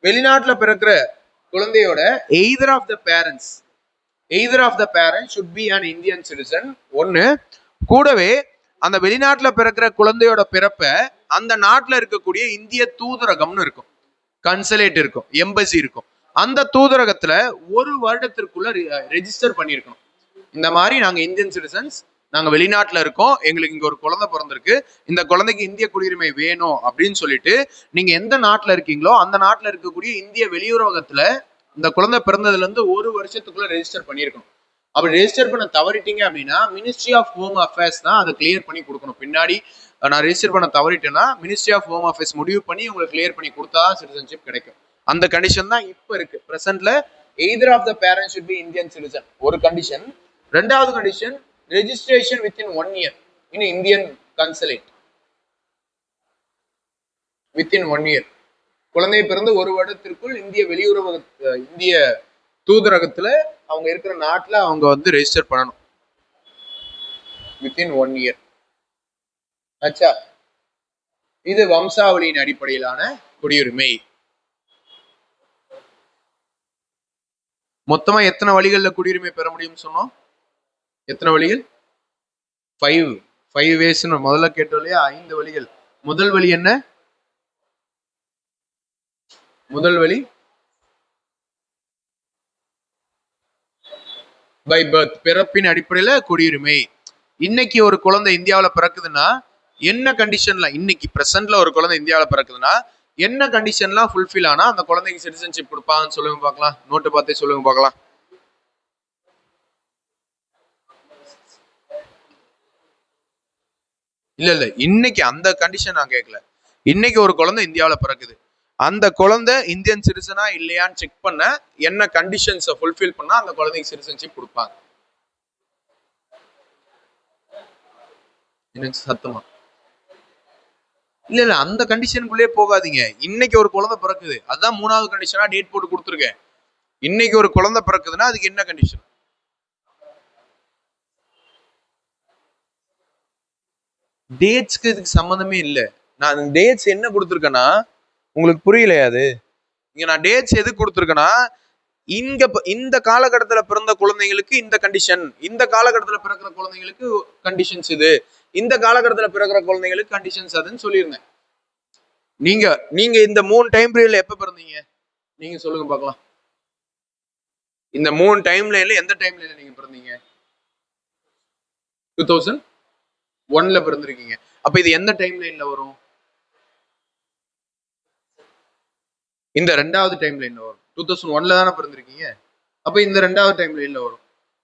வெளிநாட்டுல பிறக்கிற குழந்தையோட either of the parents should be an Indian citizen ஒன்னு. கூடவே அந்த வெளிநாட்டுல பிறக்கிற குழந்தையோட பிறப்ப அந்த நாட்டுல இருக்கக்கூடிய இந்திய தூதரகம்னு இருக்கும், கன்சலேட் இருக்கும், எம்பசி இருக்கும். அந்த தூதரகத்துல ஒரு வருடத்திற்குள்ள ரெஜிஸ்டர் பண்ணியிருக்கணும். இந்த மாதிரி நாங்க இந்தியன் சிட்டிசன்ஸ், நாங்க வெளிநாட்டுல இருக்கோம், எங்களுக்கு இங்க ஒரு குழந்தை பிறந்திருக்கு, இந்த குழந்தைக்கு இந்திய குடியுரிமை வேணும் அப்படின்னு சொல்லிட்டு நீங்க எந்த நாட்டுல இருக்கீங்களோ அந்த நாட்டுல இருக்கக்கூடிய இந்திய வெளியுறவகத்துல இந்த குழந்தை பிறந்ததுல இருந்து ஒரு வருஷத்துக்குள்ள ரெஜிஸ்டர் பண்ணியிருக்கணும். அப்படி ரெஜிஸ்டர் பண்ண தவறிட்டீங்க அப்படின்னா மினிஸ்ட்ரி ஆஃப் ஹோம் அஃபேர்ஸ் தான் அதை கிளியர் பண்ணி கொடுக்கணும். பின்னாடி நான் ரெஜிஸ்டர் பண்ண தவறிட்டேன்னா மினிஸ்ட்ரி ஆஃப் ஹோம் அஃபேர்ஸ் முடிவு பண்ணி உங்களுக்கு கிளியர் பண்ணி கொடுத்தா சிட்டிசன்ஷிப் கிடைக்கும். அந்த கண்டிஷன் தான் இப்ப இருக்கு பிரசன்ட்ல. Either of the parents should be Indian citizen ஒரு கண்டிஷன். ரெண்டாவது condition registration within 1 year in Indian consulate. Within 1 year குழந்தை பிறந்து ஒரு வருடத்திற்குள் இந்திய வெளியுறவு இந்திய தூதரகத்துல அவங்க இருக்கிற நாட்டுல அவங்க வந்து ரெஜிஸ்டர் பண்ணணும் வித்தின் 1 year. ஆச்சா, இது வம்சாவளியின் அடிப்படையிலான குடியுரிமை. மொத்தமா எத்தனை வழிகள்ல குடியுரிமை பெற முடியும் சொன்னோம்? எத்தனை வழிகள்? 5 ways. முதல்ல கேட்டோம் இல்லையா, 5 வழிகள். முதல் வழி என்ன? முதல் வழி பை பர்த், பிறப்பின் அடிப்படையில குடியுரிமை. இன்னைக்கு ஒரு குழந்தை இந்தியாவில் பிறக்குதுன்னா என்ன கண்டிஷன்ல, இன்னைக்கு பிரசன்ட்ல ஒரு குழந்தை இந்தியாவில் பிறக்குதுன்னா என்ன கண்டிஷன்லாம் ஃபுல்ஃபில் ஆனா அந்த குழந்தைக்கு சிட்டிசன்ஷிப் கொடுப்பாங்கன்னு சொல்லுங்க பார்க்கலாம். நோட்டு பார்த்தே சொல்லுங்க பார்க்கலாம். இல்ல இன்னைக்கு அந்த கண்டிஷன் நான் கேட்கல. இன்னைக்கு ஒரு குழந்தை இந்தியாவில் பிறக்குது, அந்த குழந்தை இந்தியன் சிட்டிசனா இல்லையான்னு செக் பண்ண என்ன கண்டிஷன்ஸை ஃபுல்ஃபில் பண்ணா அந்த குழந்தைக்கு சிட்டிசன்ஷிப் கொடுப்பாங்க. எனக்கு சத்தமா இல்ல அந்த கண்டிஷனுக்குள்ளே போகாதீங்க. இன்னைக்கு ஒரு குழந்தை பிறக்குது, அதுதான் 3வது கண்டிஷனா டேட் போட்டு கொடுத்துருக்கேன். இன்னைக்கு ஒரு குழந்தை பிறக்குதுன்னா அதுக்கு என்ன கண்டிஷன்? டேட்ஸ்க்கு இதுக்கு சம்மந்தமே இல்லை. நான் டேட்ஸ் என்ன கொடுத்துருக்கேன்னா உங்களுக்கு புரியலையா? அது இங்க நான் டேட்ஸ் எது கொடுத்துருக்கேன்னா இந்த காலகட்டத்தில் பிறந்த குழந்தைங்களுக்கு இந்த கண்டிஷன், இந்த காலகட்டத்தில் பிறக்கிற குழந்தைங்களுக்கு கண்டிஷன்ஸ் இது, இந்த காலகட்டத்தில் பிறக்கிற குழந்தைங்களுக்கு கண்டிஷன்ஸ் அதுன்னு சொல்லியிருந்தேன். நீங்க இந்த 3 டைம் பீரியட்ல எப்ப பிறந்தீங்க நீங்க சொல்லுங்க பார்க்கலாம். இந்த 3 டைம் லைன்ல எந்த டைம் லைன்ல நீங்க பிறந்தீங்க? 2001ல பிறந்திருக்கீங்க. அப்ப இது எந்த டைம் லைன்ல வரும்? இந்த 2வது டைம் லைன்ல வரும். 2001ல தானே பிறந்திருக்கீங்க, அப்ப இந்த 2வது டைம் லைன்ல வரும்.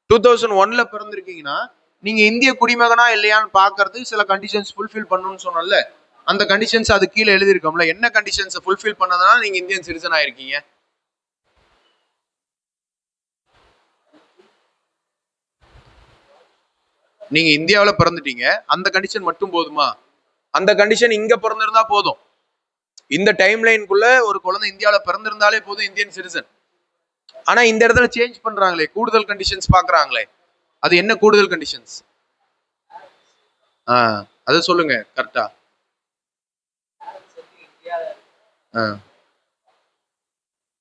2001ல பிறந்திருக்கீங்கன்னா நீங்க இந்திய குடிமகனா இல்லையான்னு பாக்குறது சில கண்டிஷன்ஸ் ஃபுல்ஃபில் பண்ணணும்னு சொன்னல, அந்த கண்டிஷன்ஸ் அது கீழே எழுதிருக்கோம்ல. என்ன கண்டிஷன்ஸ் ஃபுல்ஃபில் பண்ணதுனால நீங்க இந்தியன் சிட்டிசன் ஆயிருக்கீங்க? நீங்க இந்தியாவில் பிறந்துட்டீங்க, அந்த கண்டிஷன் மட்டும் போதுமா? அந்த கண்டிஷன் இங்க பிறந்திருந்தா போதும். இந்த டைம் லைனுக்குள்ள ஒரு குழந்தை இந்தியாவில் பிறந்திருந்தாலே போதும் இந்தியன் சிட்டிசன். ஆனா இந்த இடத்துல சேஞ்ச் பண்றாங்களே, கூடுதல் கண்டிஷன்ஸ் பாக்குறாங்களே, அது என்ன கூடுதல் கண்டிஷன்ஸ்? அது சொல்லுங்க கரெக்டா.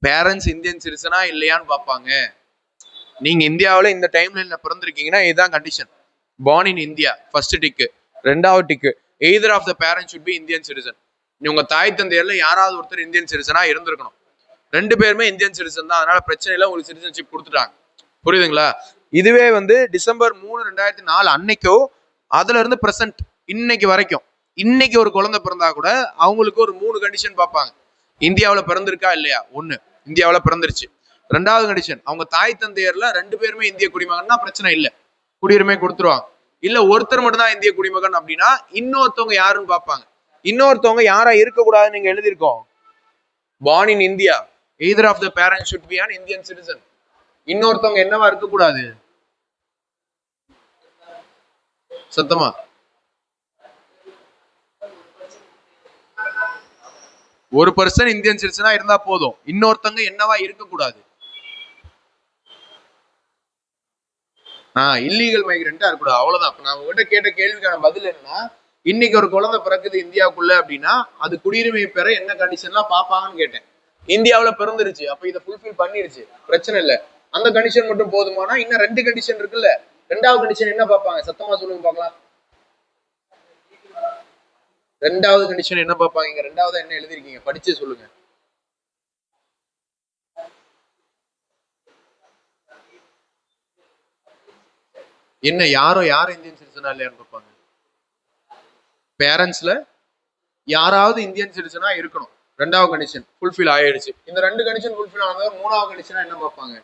பேரண்ட்ஸ் இந்தியன் சிட்டிசனா இல்லையான்னு பார்ப்பாங்க. நீங்க இந்தியாவில் இந்த டைம் லைன்ல பிறந்திருக்கீங்கன்னா இதுதான் condition. born in India first tick. 2வது tick either of the parents should be Indian citizen. உங்க தாய் தந்தையர்ல யாராவது ஒருத்தர் இந்தியன் சிட்டிசனா இருந்திருக்கணும். 2 பேருமே இந்தியன் சிட்டிசன் தான், அதனால பிரச்சனை இல்லை, உங்களுக்கு சிட்டிசன்ஷிப் கொடுத்துட்டாங்க. புரியுதுங்களா? இதுவே வந்து டிசம்பர் 3, 2004 அன்னைக்கோ அதுல இருந்து பிரசன்ட் இன்னைக்கு வரைக்கும் இன்னைக்கு ஒரு குழந்தை பிறந்தா கூட அவங்களுக்கு ஒரு 3 கண்டிஷன் பார்ப்பாங்க. இந்தியாவில் பிறந்திருக்கா இல்லையா? 1, இந்தியாவில் பிறந்துருச்சு. 2வது கண்டிஷன் அவங்க தாய் தந்தையர்ல 2 பேருமே இந்திய குடிமகன்னா பிரச்சனை இல்லை, குடியுரிமை கொடுத்துருவாங்க. இல்ல ஒருத்தர் மட்டும் தான் இந்திய குடிமகன் அப்படின்னா இன்னொருத்தவங்க யாருன்னு பார்ப்பாங்க. இன்னொருத்தவங்க யாரா இருக்கக்கூடாதுன்னு நீங்க எழுதியிருக்கோம். born in India either of the parents should be an Indian citizen. இன்னொருத்தவங்க என்னவா இருக்கக்கூடாது? சத்தமா ஒரு பர்சன் இந்தியன் சிட்டிசனா இருந்தா போதும், இன்னொருத்தவங்க என்னவா இருக்கக்கூடாது. இல்லீகல் மைக்ரண்டா இருக்கக்கூடாது, அவ்வளவுதான். அப்ப நான் உங்ககிட்ட கேட்ட கேள்விக்கான பதில் என்னன்னா, இன்னைக்கு ஒரு குழந்தை பிறக்குது இந்தியாவுக்குள்ள அப்படின்னா அது குடியுரிமை பெற என்ன கண்டிஷன்லாம் பார்ப்பாங்கன்னு கேட்டேன். இந்தியாவுல பிறந்துருச்சு, அப்ப இதை ஃபுல்ஃபில் பண்ணிருச்சு, பிரச்சனை இல்லை. அந்த கண்டிஷன் மட்டும் போதுமானா இன்னும் 2 கண்டிஷன் இருக்குல்ல. 2வது கண்டிஷன் என்ன பார்ப்பாங்க, சத்தமா சொல்லுங்க பார்க்கலாம். 2வது கண்டிஷன் என்ன பார்ப்பாங்க? 2வது என்ன எழுதிருக்கீங்க, படிச்சு சொல்லுங்க. என்ன யாரும் இந்தியன் சிட்டிசனா இல்லையான்னு பார்ப்பாங்க. பேரண்ட்ஸ்ல யாராவது இந்தியன் சிட்டிசனா இருக்கணும். 2வது கண்டிஷன் ஃபுல்ஃபில் ஆயிடுச்சு. இந்த 2 கண்டிஷன் ஃபுல்ஃபில் ஆனது 3வது கண்டிஷனா என்ன பார்ப்பாங்க?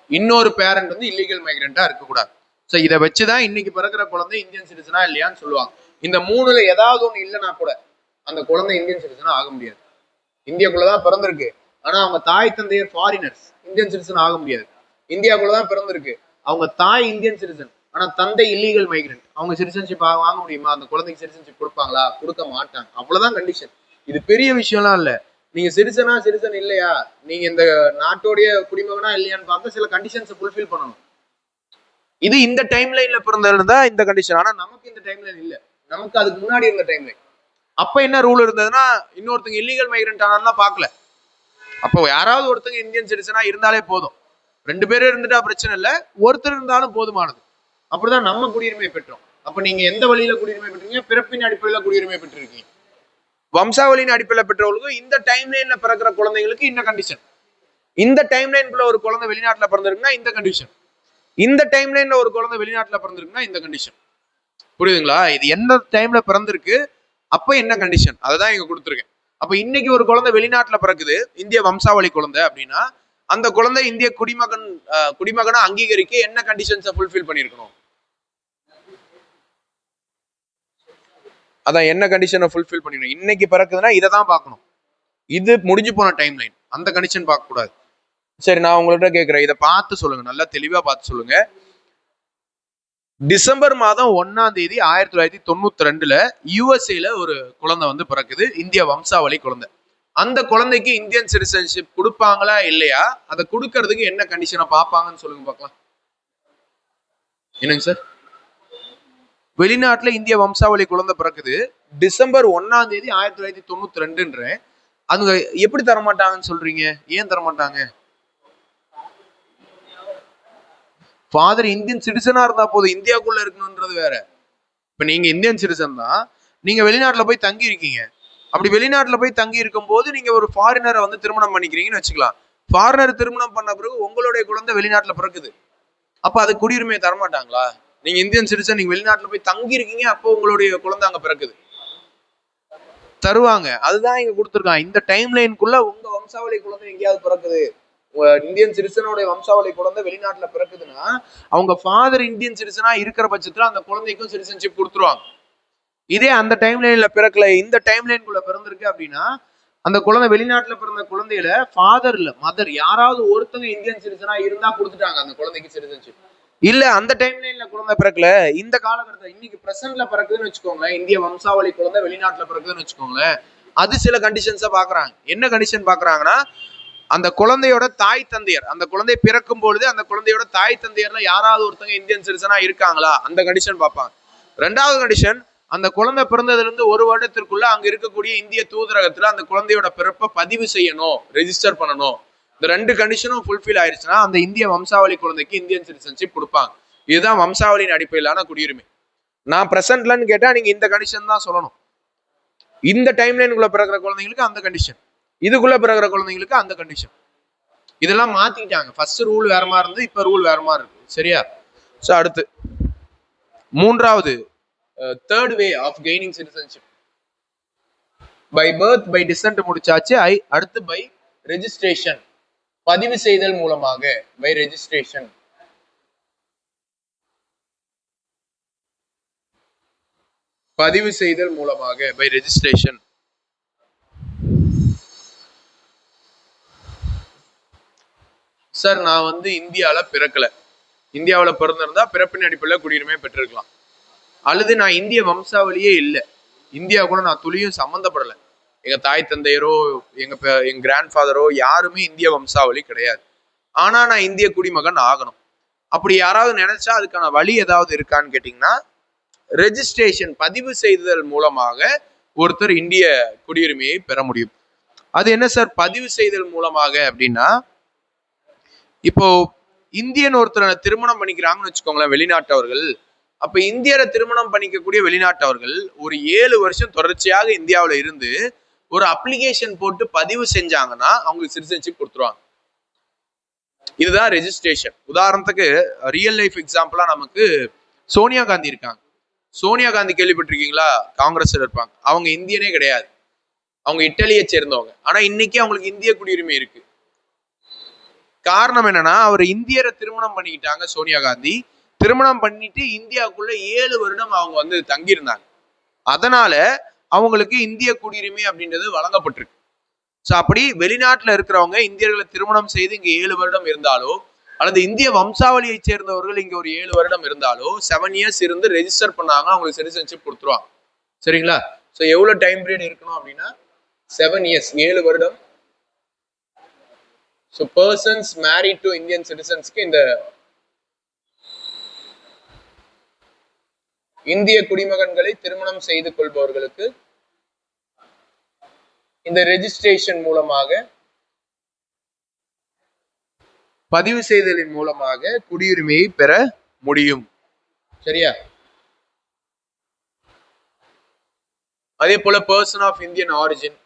இன்னொரு பேரண்ட் வந்து இல்லீகல் மைக்ரண்டா இருக்கக்கூடாது. ஸோ இதை வச்சுதான் இன்னைக்கு பிறக்கிற குழந்தை இந்தியன் சிட்டிசனா இல்லையான்னு சொல்லுவாங்க. இந்த 3ல ஏதாவது ஒண்ணு இல்லைன்னா கூட அந்த குழந்தை இந்தியன் சிட்டிசனா ஆக முடியாது. இந்தியாக்குள்ளதான் பிறந்திருக்கு, ஆனா அவங்க தாய் தந்தையர் ஃபாரினர்ஸ், இந்தியன் சிட்டிசன் ஆக முடியாது. இந்தியாக்குள்ளதான் பிறந்திருக்கு, அவங்க தாய் இந்தியன் சிட்டிசன், ஆனா தந்தை இல்லீகல் மைக்ரண்ட், அவங்க சிட்டிசன்ஷிப் வாங்க முடியுமா? அந்த குழந்தைக்கு சிட்டிசன்ஷிப் கொடுப்பாங்களா? கொடுக்க மாட்டாங்க. அவ்வளவுதான் கண்டிஷன். இது பெரிய விஷயம்லாம் இல்ல. நீங்க சிட்டிசன் இல்லையா, நீங்க இந்த நாட்டோடைய குடிமகனா இல்லையான்னு பார்த்து சில கண்டிஷன்ஸ் ஃபுல்ஃபில் பண்ணணும். இது இந்த டைம் லைன்ல பிறந்திருந்தா இந்த கண்டிஷன். ஆனா நமக்கு இந்த டைம் லைன் இல்ல, நமக்கு அதுக்கு முன்னாடி இருந்த டைம் லைன். அப்ப என்ன ரூல் இருந்ததுன்னா, இன்னொருத்தங்க இல்லீகல் மைக்ரண்ட் ஆனாலும் பார்க்கல. அப்போ யாராவது ஒருத்தங்க இந்தியன் சிட்டிசனா இருந்தாலே போதும். 2 பேரும் இருந்துட்டா பிரச்சனை இல்லை, ஒருத்தர் இருந்தாலும் போதுமானது. அப்படிதான் நம்ம குடியுரிமை பெற்றோம். அப்ப நீங்க எந்த வழியில குடியுரிமை பெற்றீங்க? பிறப்பின் அடிப்படையில் குடியுரிமை பெற்றிருக்கீங்க. வம்சாவளியின் அடிப்படையில் பெற்றவர்களுக்கு இந்த டைம் லைன்ல பிறக்கிற குழந்தைங்களுக்கு இந்த கண்டிஷன். இந்த டைம் லைனுக்குள்ள ஒரு குழந்தை வெளிநாட்டுல பிறந்திருக்குன்னா இந்த கண்டிஷன். இந்த டைம் லைன்ல ஒரு குழந்தை வெளிநாட்டுல பிறந்திருக்குன்னா இந்த கண்டிஷன். புரியுதுங்களா? இது எந்த டைம்ல பிறந்திருக்கு, அப்ப என்ன கண்டிஷன், அதை தான் இங்க கொடுத்துருக்கேன். அப்ப இன்னைக்கு ஒரு குழந்தை வெளிநாட்டுல பிறக்குது, இந்திய வம்சாவளி குழந்தை அப்படின்னா, அந்த குழந்தை இந்திய குடிமகனா அங்கீகரிக்க என்ன கண்டிஷன்ஸை ஃபுல்ஃபில் பண்ணிருக்கணும்? அதான் என்ன கண்டிஷனை ஃபுல்ஃபில் பண்ணிடணும். இன்னைக்கு பிறக்குதுன்னா இதை தான் பார்க்கணும். இது முடிஞ்சு போன டைம் லைன், அந்த கண்டிஷன் பார்க்க கூடாது. சரி, நான் உங்கள்கிட்ட கேட்கிறேன், இதை பார்த்து சொல்லுங்க, நல்லா தெளிவா பார்த்து சொல்லுங்க. டிசம்பர் மாதம் 1ஆம் தேதி 1992 யுஎஸ்ஏல ஒரு குழந்தை வந்து பிறக்குது, இந்திய வம்சாவளி குழந்தை. அந்த குழந்தைக்கு இந்தியன் சிட்டிசன்ஷிப் கொடுப்பாங்களா இல்லையா, அதை கொடுக்கறதுக்கு என்ன கண்டிஷனை பார்ப்பாங்கன்னு சொல்லுங்க பார்க்கலாம். என்னங்க சார்? வெளிநாட்டுல இந்திய வம்சாவளி குழந்தை பிறக்குது, டிசம்பர் 1ஆம் தேதி 1992. அவங்க எப்படி தரமாட்டாங்கன்னு சொல்றீங்க? ஏன் தரமாட்டாங்க? ஃபாதர் இந்தியன் சிட்டிசனா இருந்தா போதும், இந்தியாவுக்குள்ள இருக்கணும்ன்றது வேற. இப்ப நீங்க இந்தியன் சிட்டிசன் தான், நீங்க வெளிநாட்டுல போய் தங்கி இருக்கீங்க. அப்படி வெளிநாட்டுல போய் தங்கி இருக்கும் போது நீங்க ஒரு ஃபாரினரை வந்து திருமணம் பண்ணிக்கிறீங்கன்னு வச்சுக்கலாம். ஃபாரினர் திருமணம் பண்ண பிறகு உங்களுடைய குழந்தை வெளிநாட்டுல பிறக்குது, அப்ப அது குடியுரிமையை தரமாட்டாங்களா? நீங்க இந்தியன் சிட்டிசன், நீங்க வெளிநாட்டுல போய் தங்கி இருக்கீங்க, அப்போ உங்களுடைய குழந்தை அங்க பிறக்குது, தருவாங்க. அதுதான் இங்க கொடுத்துருக்காங்க. இந்த டைம் லைனுக்குள்ள உங்க வம்சாவளி குழந்தை எங்கேயாவது பிறக்குது, இந்தியன் சிட்டிசனுடைய வம்சாவளி குழந்தை வெளிநாட்டுல பிறக்குதுன்னா, அவங்க ஃபாதர் இந்தியன் சிட்டிசனா இருக்கிற பட்சத்துல அந்த குழந்தைக்கும் சிட்டிசன்ஷிப் கொடுத்துருவாங்க. இதே அந்த டைம் லைன்ல பிறக்கல, இந்த டைம் லைனுக்குள்ள பிறந்திருக்கு அப்படின்னா, அந்த குழந்தை வெளிநாட்டுல பிறந்த குழந்தையில ஃபாதர் இல்ல மதர் யாராவது ஒருத்தங்க இந்தியன் சிட்டிசனா இருந்தா கொடுத்துட்டாங்க அந்த குழந்தைக்கு சிட்டிசன்ஷிப். இல்ல அந்த டைம் லைன்ல குழந்தை பிறக்கல, இந்த காலகட்டத்தில் இன்னைக்கு பிரசன்ட்ல பிறக்குதுன்னு வச்சுக்கோங்களேன், இந்திய வம்சாவளி குழந்தை வெளிநாட்டுல பிறக்குதுன்னு வச்சுக்கோங்களேன், அது சில கண்டிஷன்ஸை பாக்குறாங்க. என்ன கண்டிஷன் பாக்குறாங்கன்னா, அந்த குழந்தையோட தாய் தந்தையர், அந்த குழந்தை பிறக்கும் பொழுது அந்த குழந்தையோட தாய் தந்தையர்ல யாராவது ஒருத்தங்க இந்தியன் சிட்டிசனா இருக்காங்களா, அந்த கண்டிஷன் பார்ப்பாங்க. 2வது கண்டிஷன், அந்த குழந்தை பிறந்ததுல இருந்து 1 வருடத்திற்குள்ள அங்க இருக்கக்கூடிய இந்திய தூதரகத்துல அந்த குழந்தையோட பிறப்பை பதிவு செய்யணும், ரெஜிஸ்டர் பண்ணணும். இந்த 2 கண்டிஷனும் ஃபுல்ஃபில் ஆயிடுச்சுன்னா அந்த இந்திய வம்சாவளி குழந்தைக்கு இந்தியன் சிட்டிசன்ஷிப் கொடுப்பாங்க. இதுதான் வம்சாவளியின் அடிப்படையிலான குடியுரிமை. நான் பிரசன்ட்லன்னு கேட்டா நீங்க இந்த கண்டிஷன் தான் சொல்லணும். இந்த டைம் லைனுக்குள்ள பிறக்கிற குழந்தைங்களுக்கு அந்த கண்டிஷன், இதுக்குள்ள பிறகுற குழந்தைங்களுக்கு அந்த கண்டிஷன். இதெல்லாம் மாத்திக்கிட்டாங்க. ஃபர்ஸ்ட் ரூல் வேற மாதிரி இருந்து, இப்ப ரூல் வேற மாதிரி இருக்கு. சரியா? சோ அடுத்து 3வது third way of gaining citizenship. By birth, by descent முடிச்சாச்சு. அடுத்து பை ரெஜிஸ்ட்ரேஷன், பதிவு செய்தல் மூலமாக. பை ரெஜிஸ்ட்ரேஷன், பதிவு செய்தல் மூலமாக. By registration. சார், நான் வந்து இந்தியாவில பிறக்கல, இந்தியாவில பிறந்திருந்தா பிறப்பின் அடிப்படையில் குடியுரிமை பெற்றிருக்கலாம். அல்லது நான் இந்திய வம்சாவளியே இல்லை, இந்தியா கூட நான் துளியும் சம்மந்தப்படலை, எங்க தாய் தந்தையரோ எங்க கிராண்ட் ஃபாதரோ யாருமே இந்திய வம்சாவளி கிடையாது, ஆனா நான் இந்திய குடிமகன் ஆகணும். அப்படி யாராவது நினைச்சா அதுக்கான வழி ஏதாவது இருக்கான்னு கேட்டீங்கன்னா, ரெஜிஸ்ட்ரேஷன், பதிவு செய்தல் மூலமாக ஒருத்தர் இந்திய குடியுரிமையை பெற முடியும். அது என்ன சார் பதிவு செய்தல் மூலமாக அப்படின்னா, இப்போ இந்தியன் ஒருத்தரை திருமணம் பண்ணிக்கிறாங்கன்னு வச்சுக்கோங்களேன் வெளிநாட்டவர்கள். அப்ப இந்தியரை திருமணம் பண்ணிக்கக்கூடிய வெளிநாட்டவர்கள் ஒரு 7 வருஷம் தொடர்ச்சியாக இந்தியாவில் இருந்து ஒரு அப்ளிகேஷன் போட்டு பதிவு செஞ்சாங்கன்னா அவங்களுக்கு சிட்டிசன்ஷிப் கொடுத்துருவாங்க. இதுதான் ரெஜிஸ்ட்ரேஷன். உதாரணத்துக்கு ரியல் லைஃப் எக்ஸாம்பிளா நமக்கு சோனியா காந்தி இருக்காங்க. சோனியா காந்தி கேள்விப்பட்டிருக்கீங்களா? காங்கிரஸ்ல இருப்பாங்க. அவங்க இந்தியனே கிடையாது, அவங்க இட்டலியை சேர்ந்தவங்க. ஆனா இன்னைக்கு அவங்களுக்கு இந்திய குடியுரிமை இருக்கு. காரணம் என்னன்னா, அவர் இந்தியரை திருமணம் பண்ணிக்கிட்டாங்க சோனியா காந்தி. திருமணம் பண்ணிட்டு இந்தியாவுக்குள்ள 7 வருடம் அவங்க வந்து தங்கியிருந்தாங்க. அதனால அவங்களுக்கு இந்திய குடியுரிமை அப்படின்றது வழங்கப்பட்டிருக்கு. ஸோ அப்படி வெளிநாட்டுல இருக்கிறவங்க இந்தியர்களை திருமணம் செய்து இங்க 7 வருடம் இருந்தாலோ, அல்லது இந்திய வம்சாவளியை சேர்ந்தவர்கள் இங்க ஒரு 7 வருடம் இருந்தாலோ 7 இயர்ஸ் இருந்து ரெஜிஸ்டர் பண்ணாங்க, அவங்களுக்கு சிட்டிசன்ஷிப் கொடுத்துருவாங்க. சரிங்களா? ஸோ எவ்வளவு டைம் பீரியட் இருக்கணும் அப்படின்னா 7 இயர்ஸ், 7 வருடம். So persons married to Indian சிட்டிசன்ஸ்க்கு, இந்த இந்திய குடிமகன்களை திருமணம் செய்து கொள்பவர்களுக்கு இந்த ரெஜிஸ்ட்ரேஷன் மூலமாக, பதிவு செய்தலின் மூலமாக குடியுரிமையை பெற முடியும். சரியா? அதே போல person of Indian origin,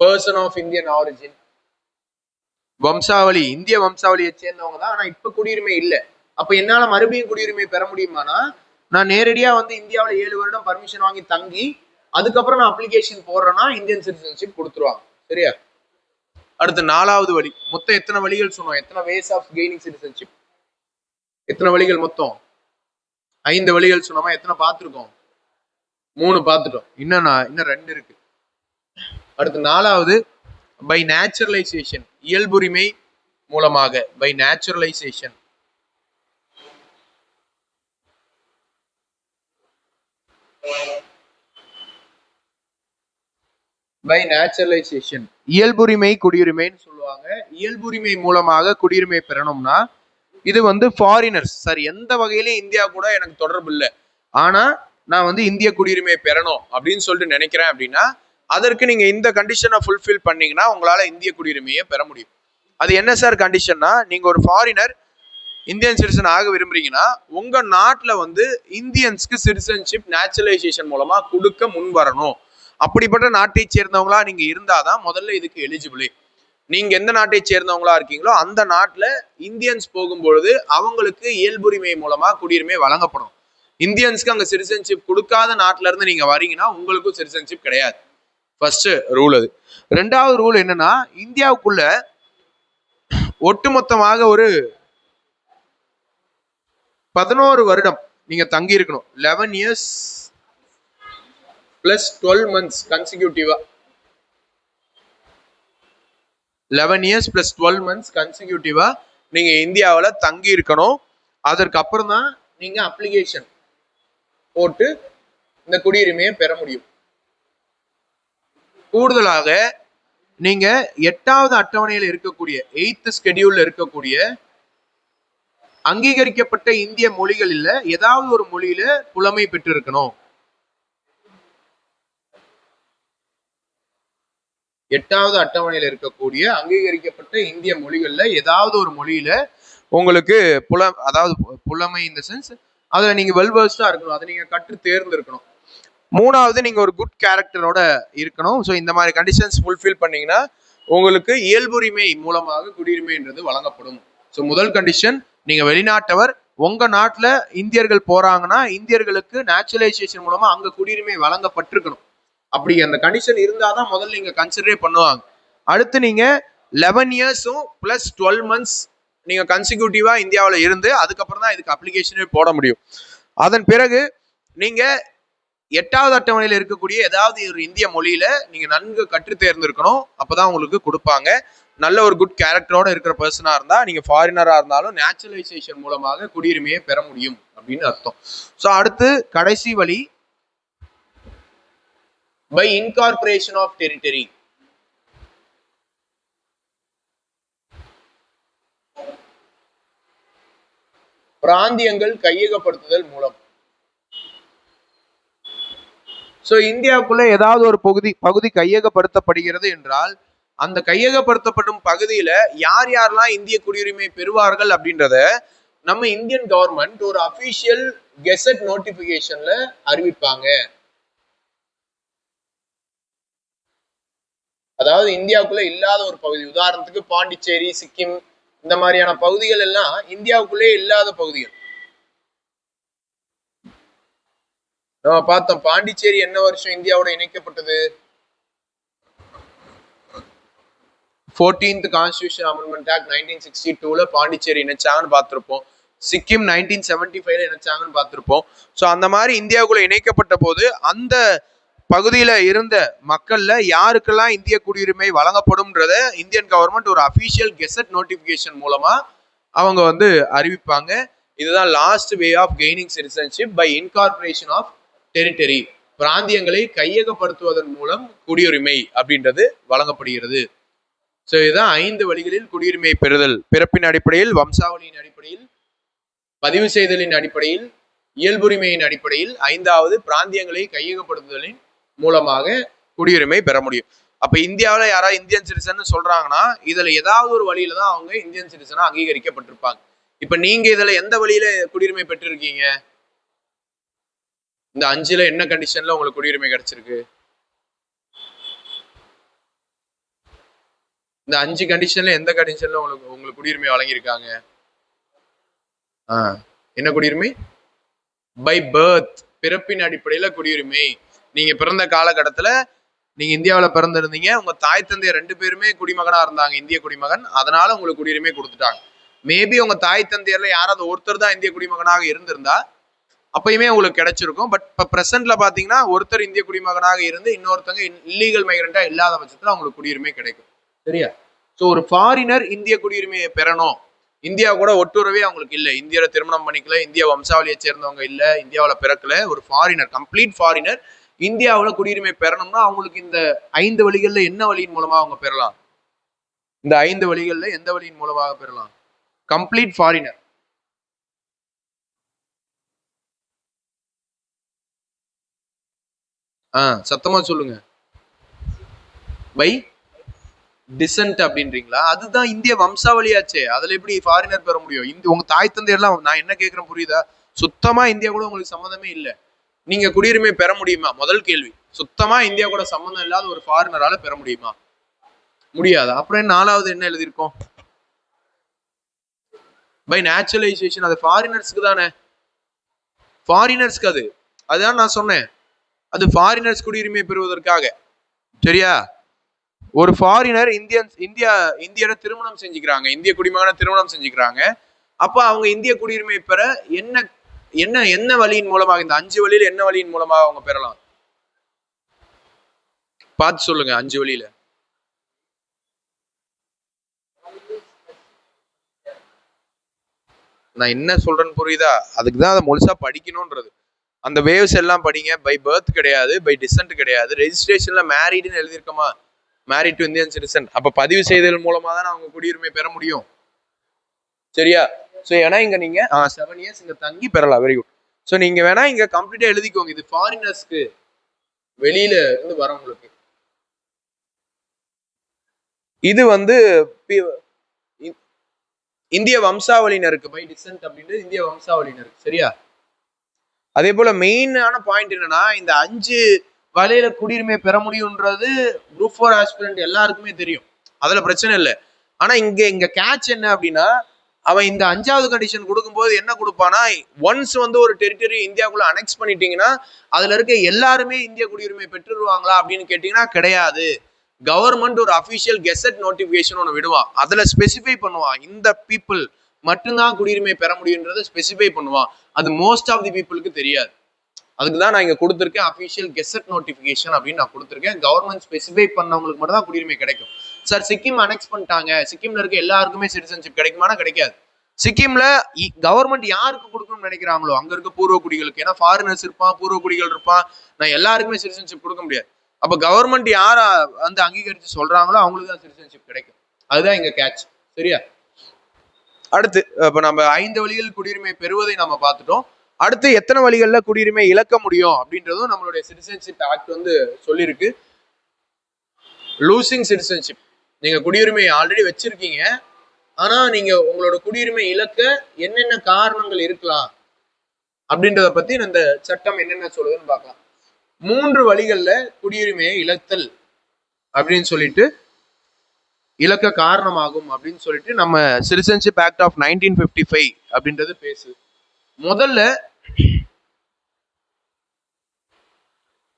person of Indian origin வம்சாவளி, இந்திய வம்சாவளியை சேர்ந்தவங்க தான், ஆனா இப்ப குடியுரிமை இல்லை. அப்ப என்னால மறுபடியும் குடியுரிமை பெற முடியுமானா, நான் நேரடியா வந்து இந்தியாவில் 7 வருடம் பர்மிஷன் வாங்கி தங்கி அதுக்கப்புறம் நான் அப்ளிகேஷன் போடுறேன்னா இந்தியன் சிட்டிசன்ஷிப் கொடுத்துருவாங்க. சரியா? அடுத்து 4வது வழி. மொத்தம் எத்தனை வழிகள் சொன்னோம்? எத்தனை வேஸ் ஆஃப் கெய்னிங் சிட்டிசன்ஷிப்? எத்தனை வழிகள் மொத்தம்? 5 வழிகள் சொன்னோமா? எத்தனை பார்த்துருக்கோம்? 3 பார்த்துட்டோம். இன்னும் 2 இருக்கு. அடுத்து 4வது பை நேச்சுரலைசேஷன், இயல்புரிமை மூலமாக. பை நேச்சுரலைசேஷன், பை நேச்சுரலைசேஷன் இயல்புரிமை குடியுரிமைன்னு சொல்லுவாங்க. இயல்புரிமை மூலமாக குடியுரிமை பெறணும்னா இது வந்து ஃபாரினர்ஸ் சார், எந்த வகையிலும் இந்தியா கூட எனக்கு தொடர்பு இல்லை, ஆனா நான் வந்து இந்திய குடியுரிமை பெறணும் அப்படின்னு சொல்லிட்டு நினைக்கிறேன் அப்படின்னா அதற்கு நீங்க இந்த கண்டிஷனை ஃபுல்ஃபில் பண்ணீங்கன்னா உங்களால இந்திய குடியுரிமையை பெற முடியும். அது என்ன சார் கண்டிஷன்னா, நீங்க ஒரு ஃபாரினர் இந்தியன் சிட்டிசன் ஆக விரும்புறீங்கன்னா உங்க நாட்டுல வந்து இந்தியன்ஸ்க்கு சிட்டிசன்ஷிப் நேச்சுரலைசேஷன் மூலமா கொடுக்க முன் வரணும். அப்படிப்பட்ட நாட்டை சேர்ந்தவங்களா நீங்க இருந்தாதான் முதல்ல இதுக்கு எலிஜிபிள். நீங்க எந்த நாட்டை சேர்ந்தவங்களா இருக்கீங்களோ அந்த நாட்டுல இந்தியன்ஸ் போகும்பொழுது அவங்களுக்கு இயல்புரிமை மூலமா குடியுரிமை வழங்கப்படும். இந்தியன்ஸ்க்கு அங்க சிட்டிசன்ஷிப் கொடுக்காத நாட்டுல இருந்து நீங்க வரீங்கன்னா உங்களுக்கும் சிட்டிசன்ஷிப் கிடையாது. ஃபர்ஸ்ட் ரூல் அது. 2வது ரூல் என்னன்னா, இந்தியாவுக்குள்ள ஒட்டுமொத்தமாக ஒரு 11 வருடம் நீங்க தங்கி இருக்கணும். 11 இயர்ஸ் பிளஸ் 12 மந்த்ஸ் கன்சிக்யூட்டிவா. 11 இயர்ஸ் பிளஸ் 12 மந்த்ஸ் கன்சிக்யூட்டிவா நீங்க இந்தியாவில் தங்கி இருக்கணும். அதற்கு அப்புறம் தான் நீங்க அப்ளிகேஷன் போட்டு இந்த குடியுரிமையை பெற முடியும். கூடுதலாக நீங்க 8வது அட்டவணையில் இருக்கக்கூடிய 8th ஸ்கெடியூல்ல இருக்கக்கூடிய அங்கீகரிக்கப்பட்ட இந்திய மொழிகளில் ஏதாவது ஒரு மொழியில புலமை பெற்று இருக்கணும். 8வது அட்டவணையில் இருக்கக்கூடிய அங்கீகரிக்கப்பட்ட இந்திய மொழிகள்ல ஏதாவது ஒரு மொழியில உங்களுக்கு அதாவது புலமை இந்த சென்ஸ் அதுல நீங்க வெல்வர்ஸ்டா இருக்கணும். அதை நீங்க கற்று தேர்ந்தெடுக்கணும். 3வது நீங்க ஒரு குட் கேரக்டரோட இருக்கணும். ஸோ இந்த மாதிரி கண்டிஷன்ஸ் ஃபுல்ஃபில் பண்ணீங்கன்னா உங்களுக்கு இயல்புரிமை மூலமாக குடியுரிமைன்றது வழங்கப்படும். ஸோ முதல் கண்டிஷன், நீங்க வெளிநாட்டவர், உங்க நாட்டுல இந்தியர்கள் போறாங்கன்னா இந்தியர்களுக்கு நேச்சுரலைசேஷன் மூலமா அங்க குடியுரிமை வழங்கப்பட்டிருக்கணும். அப்படி அந்த கண்டிஷன் இருந்தாதான் முதல்ல நீங்க கன்சிடரே பண்ணுவாங்க. அடுத்து நீங்க 11 இயர்ஸும் பிளஸ் 12 மந்த்ஸ் நீங்க கன்சிக்யூட்டிவா இந்தியாவில் இருந்து அதுக்கப்புறம் தான் இதுக்கு அப்ளிகேஷனே போட முடியும். அதன் பிறகு நீங்க 8வது அட்டவணையில் இருக்கக்கூடிய ஏதாவது ஒரு இந்திய மொழியில நீங்க நன்கு கற்று தேர்ந்திருக்கணும். அப்பதான் உங்களுக்கு கொடுப்பாங்க. நல்ல ஒரு குட் கேரக்டரோட இருக்கிற பர்சனா இருந்தா நீங்க ஃபாரினரா இருந்தாலும் நேச்சுரலைசேஷன் மூலமாக குடியுரிமையை பெற முடியும் அப்படின்னு அர்த்தம். ஸோ அடுத்து கடைசி வழி பை இன்கார்பரேஷன் ஆஃப் டெரிட்டரி. பிராந்தியங்கள் கையகப்படுத்துதல் மூலம். சோ இந்தியாவுக்குள்ள ஏதாவது ஒரு பகுதி கையகப்படுத்தப்படுகிறது என்றால் அந்த கையகப்படுத்தப்படும் பகுதியில யார் யாரெல்லாம் இந்திய குடியுரிமை பெறுவார்கள் அப்படின்றத நம்ம இந்தியன் கவர்மெண்ட் ஒரு அபிஷியல் கெசட் நோட்டிபிகேஷன்ல அறிவிப்பாங்க. அதாவது இந்தியாவுக்குள்ள இல்லாத ஒரு பகுதி, உதாரணத்துக்கு பாண்டிச்சேரி, சிக்கிம், இந்த மாதிரியான பகுதிகள் எல்லாம் இந்தியாவுக்குள்ளே இல்லாத பகுதிகள். நம்ம பார்த்தோம் பாண்டிச்சேரி என்ன வருஷம் இந்தியாவோட இணைக்கப்பட்டது? 14th கான்ஸ்டிடியூஷன் அமெண்ட்மெண்ட் ஆக்ட் 1962ல பாண்டிச்சேரி இணைச்சாங்கன்னு பார்த்திருப்போம். சிக்கிம் 1975ல இணைச்சாங்கன்னு பார்த்திருப்போம். ஸோ அந்த மாதிரி இந்தியாவுக்குள்ள இணைக்கப்பட்ட போது அந்த பகுதியில இருந்த மக்கள்ல யாருக்கெல்லாம் இந்திய குடியுரிமை வழங்கப்படும்ன்றத இந்தியன் கவர்மெண்ட் ஒரு அபிஷியல் கெசட் நோட்டிபிகேஷன் மூலமா அவங்க வந்து அறிவிப்பாங்க. இதுதான் last way of gaining citizenship by incorporation of territory. பிராந்தியங்களை கையகப்படுத்துவதன் மூலம் குடியுரிமை அப்படின்றது வழங்கப்படுகிறது. ஸோ இதுதான் 5 வழிகளில் குடியுரிமை பெறுதல்: பிறப்பின் அடிப்படையில், வம்சாவளியின் அடிப்படையில், பதிவு செய்தலின் அடிப்படையில், இயல்புரிமையின் அடிப்படையில், 5வது பிராந்தியங்களை கையகப்படுத்துதலின் மூலமாக குடியுரிமை பெற முடியும். அப்ப இந்தியாவில் யாராவது இந்தியன் சிட்டிசன் சொல்றாங்கன்னா இதுல ஏதாவது ஒரு வழியில தான் அவங்க இந்தியன் சிட்டிசனா அங்கீகரிக்கப்பட்டிருப்பாங்க. இப்ப நீங்க இதுல எந்த வழியில குடியுரிமை பெற்றிருக்கீங்க? இந்த 5ல என்ன கண்டிஷன்ல உங்களுக்கு குடியுரிமை கிடைச்சிருக்கு? இந்த 5 கண்டிஷன்ல எந்த கண்டிஷன்ல உங்களுக்கு குடியுரிமை வழங்கியிருக்காங்க? என்ன குடியுரிமை? பை பர்த், பிறப்பின் அடிப்படையில குடியுரிமை. நீங்க பிறந்த காலகட்டத்துல நீங்க இந்தியாவில் பிறந்திருந்தீங்க, உங்க தாய் தந்தையர் 2 பேருமே குடிமகனா இருந்தாங்க, இந்திய குடிமகன், அதனால உங்களுக்கு குடியுரிமை கொடுத்துட்டாங்க. மேபி உங்க தாய் தந்தையர்ல யாராவது ஒருத்தர் தான் இந்திய குடிமகனாக இருந்திருந்தா அப்பயுமே உங்களுக்கு கிடைச்சிருக்கும். பட் இப்ப பிரசன்ட்ல பாத்தீங்கன்னா ஒருத்தர் இந்திய குடிமகனாக இருந்து இன்னொருத்தங்க இல்லீகல் மைக்ரண்டா இல்லாத பட்சத்துல அவங்களுக்கு குடியுரிமை கிடைக்கும். சரியா? ஸோ ஒரு ஃபாரினர் இந்திய குடியுரிமையை பெறணும், இந்தியா கூட ஒட்டுறவே அவங்களுக்கு இல்லை, இந்தியாவில திருமணம் பண்ணிக்கல, இந்திய வம்சாவளியை சேர்ந்தவங்க இல்லை, இந்தியாவில் பிறக்கல, ஒரு ஃபாரினர், கம்ப்ளீட் ஃபாரினர் இந்தியாவில் குடியுரிமை பெறணும்னா அவங்களுக்கு இந்த 5 வழிகள்ல என்ன வழியின் மூலமா அவங்க பெறலாம்? இந்த 5 வழிகள்ல எந்த வழியின் மூலமாக பெறலாம்? Complete foreigner. சத்தமா சொல்லுங்க. பை டிசன்ட் அப்படின்றீங்களா? அதுதான் இந்திய வம்சாவளியாச்சே, அதுல எப்படி ஃபாரினர் பெற முடியும்? உங்க தாய் தந்தையெல்லாம், நான் என்ன கேட்கிறேன் புரியுதா? சுத்தமா இந்தியா கூட உங்களுக்கு சம்மந்தமே இல்லை, நீங்க குடியுரிமை பெற முடியுமா? முதல் கேள்வி. சுத்தமா இந்தியா கூட சம்பந்தம் இல்லாத ஒரு ஃபாரினரால பெற முடியுமா? முடியாது. அப்புறம் 4வது என்ன எழுதியிருக்கோம்? By naturalisation. அது ஃபாரினர்ஸ்க்கு தானே, ஃபாரினர்ஸ்க்கு அதுதான் நான் சொன்னேன், அது ஃபாரினர்ஸ் குடியுரிமை பெறுவதற்காக. சரியா? ஒரு ஃபாரினர் இந்தியோட திருமணம் செஞ்சுக்கிறாங்க, இந்திய குடிமகனை திருமணம் செஞ்சுக்கிறாங்க. அப்ப அவங்க இந்திய குடியுரிமை பெற என்ன வழியின் மூலமாக, இந்த 5 வழியில என்ன வழியின் மூலமாக அவங்க பெறலாம்? பார்த்து சொல்லுங்க. 5 வழியில நான் என்ன சொல்றேன்னு புரியுதா? அதுக்குதான் அதை முழுசா படிக்கணும்ன்றது. அந்த வேவ்ஸ் எல்லாம் படிங்க. பை பர்த் கிடையாது, பை டிசன்ட் கிடையாது. ரெஜிஸ்ட்ரேஷன்ல மேரிட்னு எழுதியிருக்கமா, மேரிட் டு இந்தியன் சிட்டிசன். அப்ப பதிவு செய்தல் மூலமா தான் அவங்க குடியுரிமை பெற முடியும். சரியா? ஸோ ஏன்னா இங்க நீங்க 7 இயர்ஸ் இங்க தங்கி பெறலாம். Very good. ஸோ நீங்க வேணா இங்க கம்ப்ளீட்டா எழுதிக்கோங்க, இது ஃபாரினர்ஸ்க்கு, வெளியில இருந்து வரவங்களுக்கு. இது வந்து இந்திய வம்சாவளியினருக்கு, பை டிசன்ட் அப்படின்றது இந்திய வம்சாவளியினருக்கு. சரியா? அதே போல மெயினான பாயிண்ட் என்னன்னா, இந்த 5 வழியில குடியுரிமை பெற முடியும்ன்றது குரூப் 4 ஆஸ்பிரண்ட் எல்லாருக்குமே தெரியும், அதுல பிரச்சனை இல்லை. ஆனா இங்க கேட்ச் என்ன அப்படின்னா, அவன் இந்த 5வது கண்டிஷன் கொடுக்கும்போது என்ன கொடுப்பானா, ஒன்ஸ் வந்து ஒரு டெரிட்டரி இந்தியாவுக்குள்ள அனெக்ஸ் பண்ணிட்டீங்கன்னா அதுல இருக்க எல்லாருமே இந்திய குடியுரிமை பெற்றுருவாங்களா அப்படின்னு கேட்டீங்கன்னா கிடையாது. கவர்மெண்ட் ஒரு அபிஷியல் கெசட் நோட்டிபிகேஷன் ஒன்று விடுவான், அதுல ஸ்பெசிஃபை பண்ணுவான் இந்த பீப்புள் மட்டும்தான் குடியுரிமை பெற முடியுன்றதை ஸ்பெசிஃபை பண்ணுவான். அது மோஸ்ட் ஆஃப் தி பீப்புளுக்கு தெரியாது. அதுக்குதான் நான் இங்க கொடுத்துருக்கேன் அபிஷியல் கெசட் நோட்டிபிகேஷன் அப்படின்னு நான் கொடுத்துருக்கேன். கவர்மெண்ட் ஸ்பெசிஃபை பண்ணவங்களுக்கு மட்டும் தான் குடியுரிமை கிடைக்கும். சார் சிக்கிம் அனெக்ஸ் பண்ணிட்டாங்க, சிக்கிம்ல இருக்க எல்லாருக்குமே சிட்டிசன்ஷிப் கிடைக்குமானா கிடைக்காது. சிக்கிம்ல கவர்மெண்ட் யாருக்கு கொடுக்கணும்னு நினைக்கிறாங்களோ அங்க இருக்க பூர்வ குடிகளுக்கு, ஏன்னா ஃபாரினர்ஸ் இருப்பான், பூர்வ குடிகள் இருப்பான், நான் எல்லாருக்குமே சிட்டிசன்ஷிப் கொடுக்க முடியாது. அப்ப கவர்மெண்ட் யார வந்து அங்கீகரிச்சு சொல்றாங்களோ அவங்களுக்கு தான் சிட்டிசன்ஷிப் கிடைக்கும். அதுதான் இங்க கேட்ச். சரியா? அடுத்து இப்ப நம்ம 5 வழிகள் குடியுரிமை பெறுவதை நம்ம பார்த்துட்டோம். அடுத்து எத்தனை வழிகள்ல குடியுரிமை இழக்க முடியும் அப்படின்றதும் நம்மளுடைய சிட்டிசன்ஷிப் ஆக்ட் வந்து சொல்லியிருக்கு. லூசிங் சிட்டிசன்ஷிப், நீங்க குடியுரிமை ஆல்ரெடி வச்சிருக்கீங்க, ஆனா நீங்க உங்களோட குடியுரிமை இழக்க என்னென்ன காரணங்கள் இருக்கலாம் அப்படின்றத பத்தி இந்த சட்டம் என்னென்ன சொல்லுதுன்னு பார்க்கலாம். 3 வழிகள்ல குடியுரிமையை இழத்தல் அப்படின்னு சொல்லிட்டு இழக்க காரணமாகும் அப்படின்னு சொல்லிட்டு நம்ம சிட்டிசன்ஷிப் ஆக்ட் ஆஃப் 1955 அப்படின்றது பேசுது. முதல்ல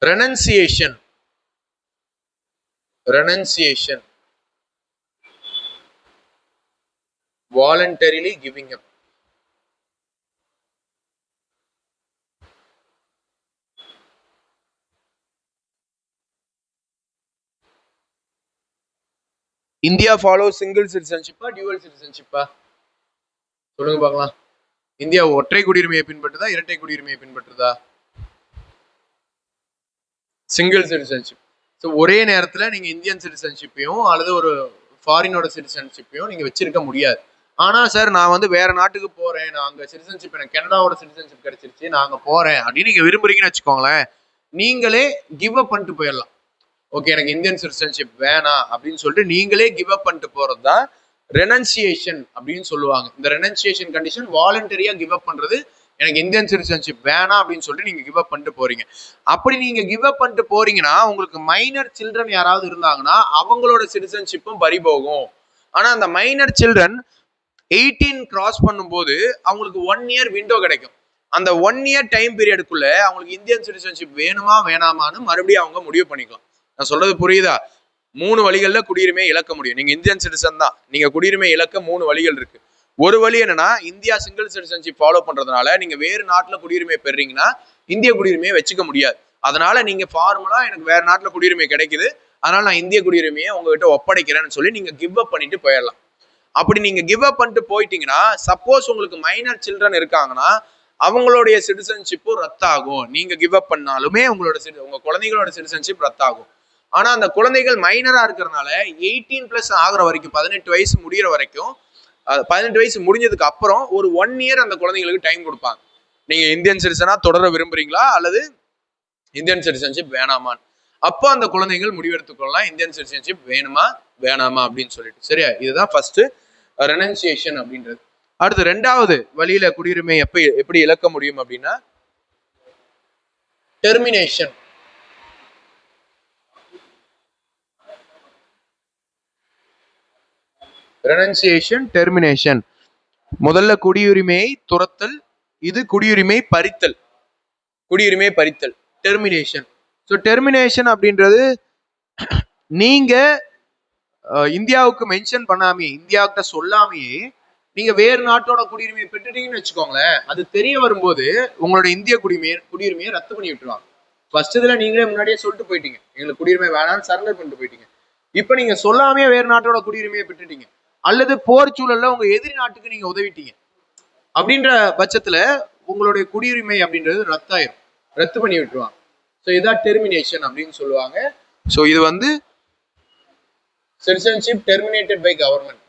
renunciation voluntarily giving up. India follow single சிட்டிசன்ஷிப்பா டியூவல் சிட்டிசன்ஷிப்பா சொல்லுங்க பார்க்கலாம். இந்தியா ஒற்றை குடியுரிமையை பின்பற்றுதா இரட்டை குடியுரிமையை பின்பற்றுதா? Single citizenship. ஸோ ஒரே நேரத்தில் நீங்க இந்தியன் சிட்டிசன்ஷிப்பையும் அல்லது ஒரு ஃபாரினோட சிட்டிசன்ஷிப்பையும் நீங்க வச்சிருக்க முடியாது. ஆனா சார் நான் வந்து வேற நாட்டுக்கு போறேன், நான் அங்க சிட்டிசன்ஷிப், எனக்கு கனடாவோட சிட்டிசன்ஷிப் கிடைச்சிருச்சு, நான் அங்க போறேன் அப்படின்னு நீங்க விரும்புறீங்கன்னு வச்சுக்கோங்களேன், நீங்களே கிவ் அப் பண்ணிட்டு போயிடலாம். ஓகே, எனக்கு இந்தியன் சிட்டிசன்ஷிப் வேணாம் அப்படின்னு சொல்லிட்டு நீங்களே கிவ் அப் பண்ணிட்டு போறது தான் ரெனன்சியேஷன் அப்படின்னு சொல்லுவாங்க. இந்த ரெனன்சியேஷன் கண்டிஷன் வாலண்டரியா கிவ் அப் பண்றது, எனக்கு இந்தியன் சிட்டிசன்ஷிப் வேணாம் அப்படின்னு சொல்லிட்டு நீங்க கிவ் அப் பண்ணிட்டு போறீங்க. அப்படி நீங்க கிவ் அப் பண்ணிட்டு போறீங்கன்னா உங்களுக்கு மைனர் சில்ட்ரன் யாராவது இருந்தாங்கன்னா அவங்களோட சிட்டிசன்ஷிப்பும் பறி போகும். ஆனா அந்த மைனர் சில்ட்ரன் 18 கிராஸ் பண்ணும்போது அவங்களுக்கு 1 இயர் விண்டோ கிடைக்கும். அந்த 1 இயர் டைம் பீரியடுக்குள்ள அவங்களுக்கு இந்தியன் சிட்டிசன்ஷிப் வேணுமா வேணாமான்னு மறுபடியும் அவங்க முடிவு பண்ணிக்கலாம். நான் சொல்றது புரியுதா? 3 வழிகள்ல குடியுரிமையை இழக்க முடியும். நீங்க இந்தியன் சிட்டிசன் தான், நீங்க குடியுரிமை இழக்க 3 வழிகள் இருக்கு. ஒரு வழி என்னன்னா, இந்தியா சிங்கிள் சிட்டிசன்ஷிப் ஃபாலோ பண்றதுனால நீங்க வேறு நாட்டுல குடியுரிமை பெறீங்கன்னா இந்திய குடியுரிமையை வச்சுக்க முடியாது. அதனால நீங்க ஃபார்முலா எனக்கு வேற நாட்டுல குடியுரிமை கிடைக்குது, அதனால நான் இந்திய குடியுரிமையை உங்ககிட்ட ஒப்படைக்கிறேன்னு சொல்லி நீங்க கிவ் அப் பண்ணிட்டு போயிடலாம். அப்படி நீங்க கிவ் அப் பண்ணிட்டு போயிட்டீங்கன்னா, சப்போஸ் உங்களுக்கு மைனர் சில்ட்ரன் இருக்காங்கன்னா அவங்களுடைய சிட்டிசன்ஷிப்பும் ரத்தாகும். நீங்க கிவ் அப் பண்ணாலுமே உங்க குழந்தைகளோட சிட்டிசன்ஷிப் ரத்தாகும். ஆனா அந்த குழந்தைகள் மைனரா இருக்கிறதுனால 18+ ஆகுற வரைக்கும், 18 வயசு முடிகிற வரைக்கும், 18 வயசு முடிஞ்சதுக்கு அப்புறம் ஒரு 1 இயர் அந்த குழந்தைங்களுக்கு டைம் கொடுப்பாங்க. நீங்க இந்தியன் சிட்டிசனா தொடர விரும்புறீங்களா அல்லது இந்தியன் சிட்டிசன்ஷிப் வேணாமான்னு. அப்போ அந்த குழந்தைகள் முடிவெடுத்துக்கொள்ளலாம் இந்தியன் சிட்டிசன்ஷிப் வேணுமா வேணாமா அப்படின்னு சொல்லிட்டு. சரியா? இதுதான் ஃபர்ஸ்ட் ரெனன்சியேஷன் அப்படின்றது. அடுத்து 2வது வழியில குடியுரிமை எப்படி இழக்க முடியும் அப்படின்னா டெர்மினேஷன். Renunciation, termination. முதல்ல குடியுரிமையை துரத்தல், இது குடியுரிமை பறித்தல். டெர்மினேஷன். ஸோ டெர்மினேஷன் அப்படின்றது நீங்க இந்தியாவுக்கு மென்ஷன் பண்ணாமே, இந்தியாவுக்கிட்ட சொல்லாமையே நீங்க வேறு நாட்டோட குடியுரிமையை பெற்றுட்டீங்கன்னு வச்சுக்கோங்களேன், அது தெரிய வரும்போது உங்களோட இந்திய குடியுரிமையை ரத்து பண்ணி விட்டுருவாங்க. ஃபர்ஸ்ட் இதுல நீங்களே முன்னாடியே சொல்லிட்டு போயிட்டீங்க, எங்களுக்கு குடியுரிமை வேணாம்னு சரண்டர் பண்ணிட்டு போயிட்டீங்க. இப்ப நீங்க சொல்லாமே வேறு நாட்டோட குடியுரிமையை பெற்றுட்டீங்க, அல்லது போர் சூழல்ல உங்க எதிரி நாட்டுக்கு நீங்க உதவிட்டீங்க அப்படின்ற பட்சத்துல உங்களுடைய குடியுரிமை அப்படின்றது ரத்து பண்ணி விட்டுருவாங்க. ஸோ இதான் டெர்மினேஷன் அப்படின்னு சொல்லுவாங்க. ஸோ இது வந்து சிட்டிசன்ஷிப் டெர்மினேட்டட் பை கவர்மெண்ட்.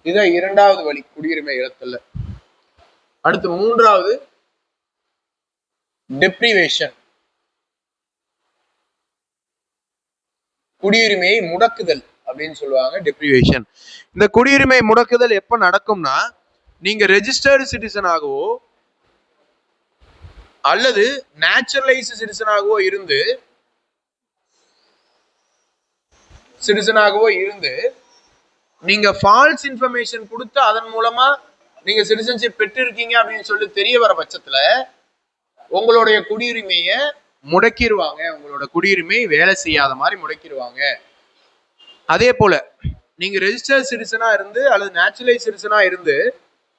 இதான் 2வது வழி குடியுரிமை இழத்தல்ல. அடுத்து 3வது டெப்ரிவேஷன், குடியுரிமையை முடக்குதல் அப்படின்னு சொல்லுவாங்க. டெப்ரிவேஷன். இந்த குடியுரிமை முடக்குதல் எப்ப நடக்கும்னா, நீங்க ரெஜிஸ்டர்டு சிட்டிசனாகவோ அல்லது நேச்சுரலைஸ்டு சிட்டிசனாகவோ இருந்து நீங்க ஃபால்ஸ் இன்ஃபர்மேஷன் கொடுத்து அதன் மூலமா நீங்க சிட்டிசன்ஷிப் பெற்றிருக்கீங்க அப்படின்னு சொல்லி தெரிய வர பட்சத்துல உங்களுடைய குடியுரிமையை முடக்கிடுவாங்க. உங்களோட குடியுரிமை வேலை செய்யாத மாதிரி முடக்கிடுவாங்க. அதே போல நீங்க ரெஜிஸ்டர்ட் சிட்டிசனா இருந்து அல்லது நேச்சுரலைஸ் சிட்டிசனா இருந்து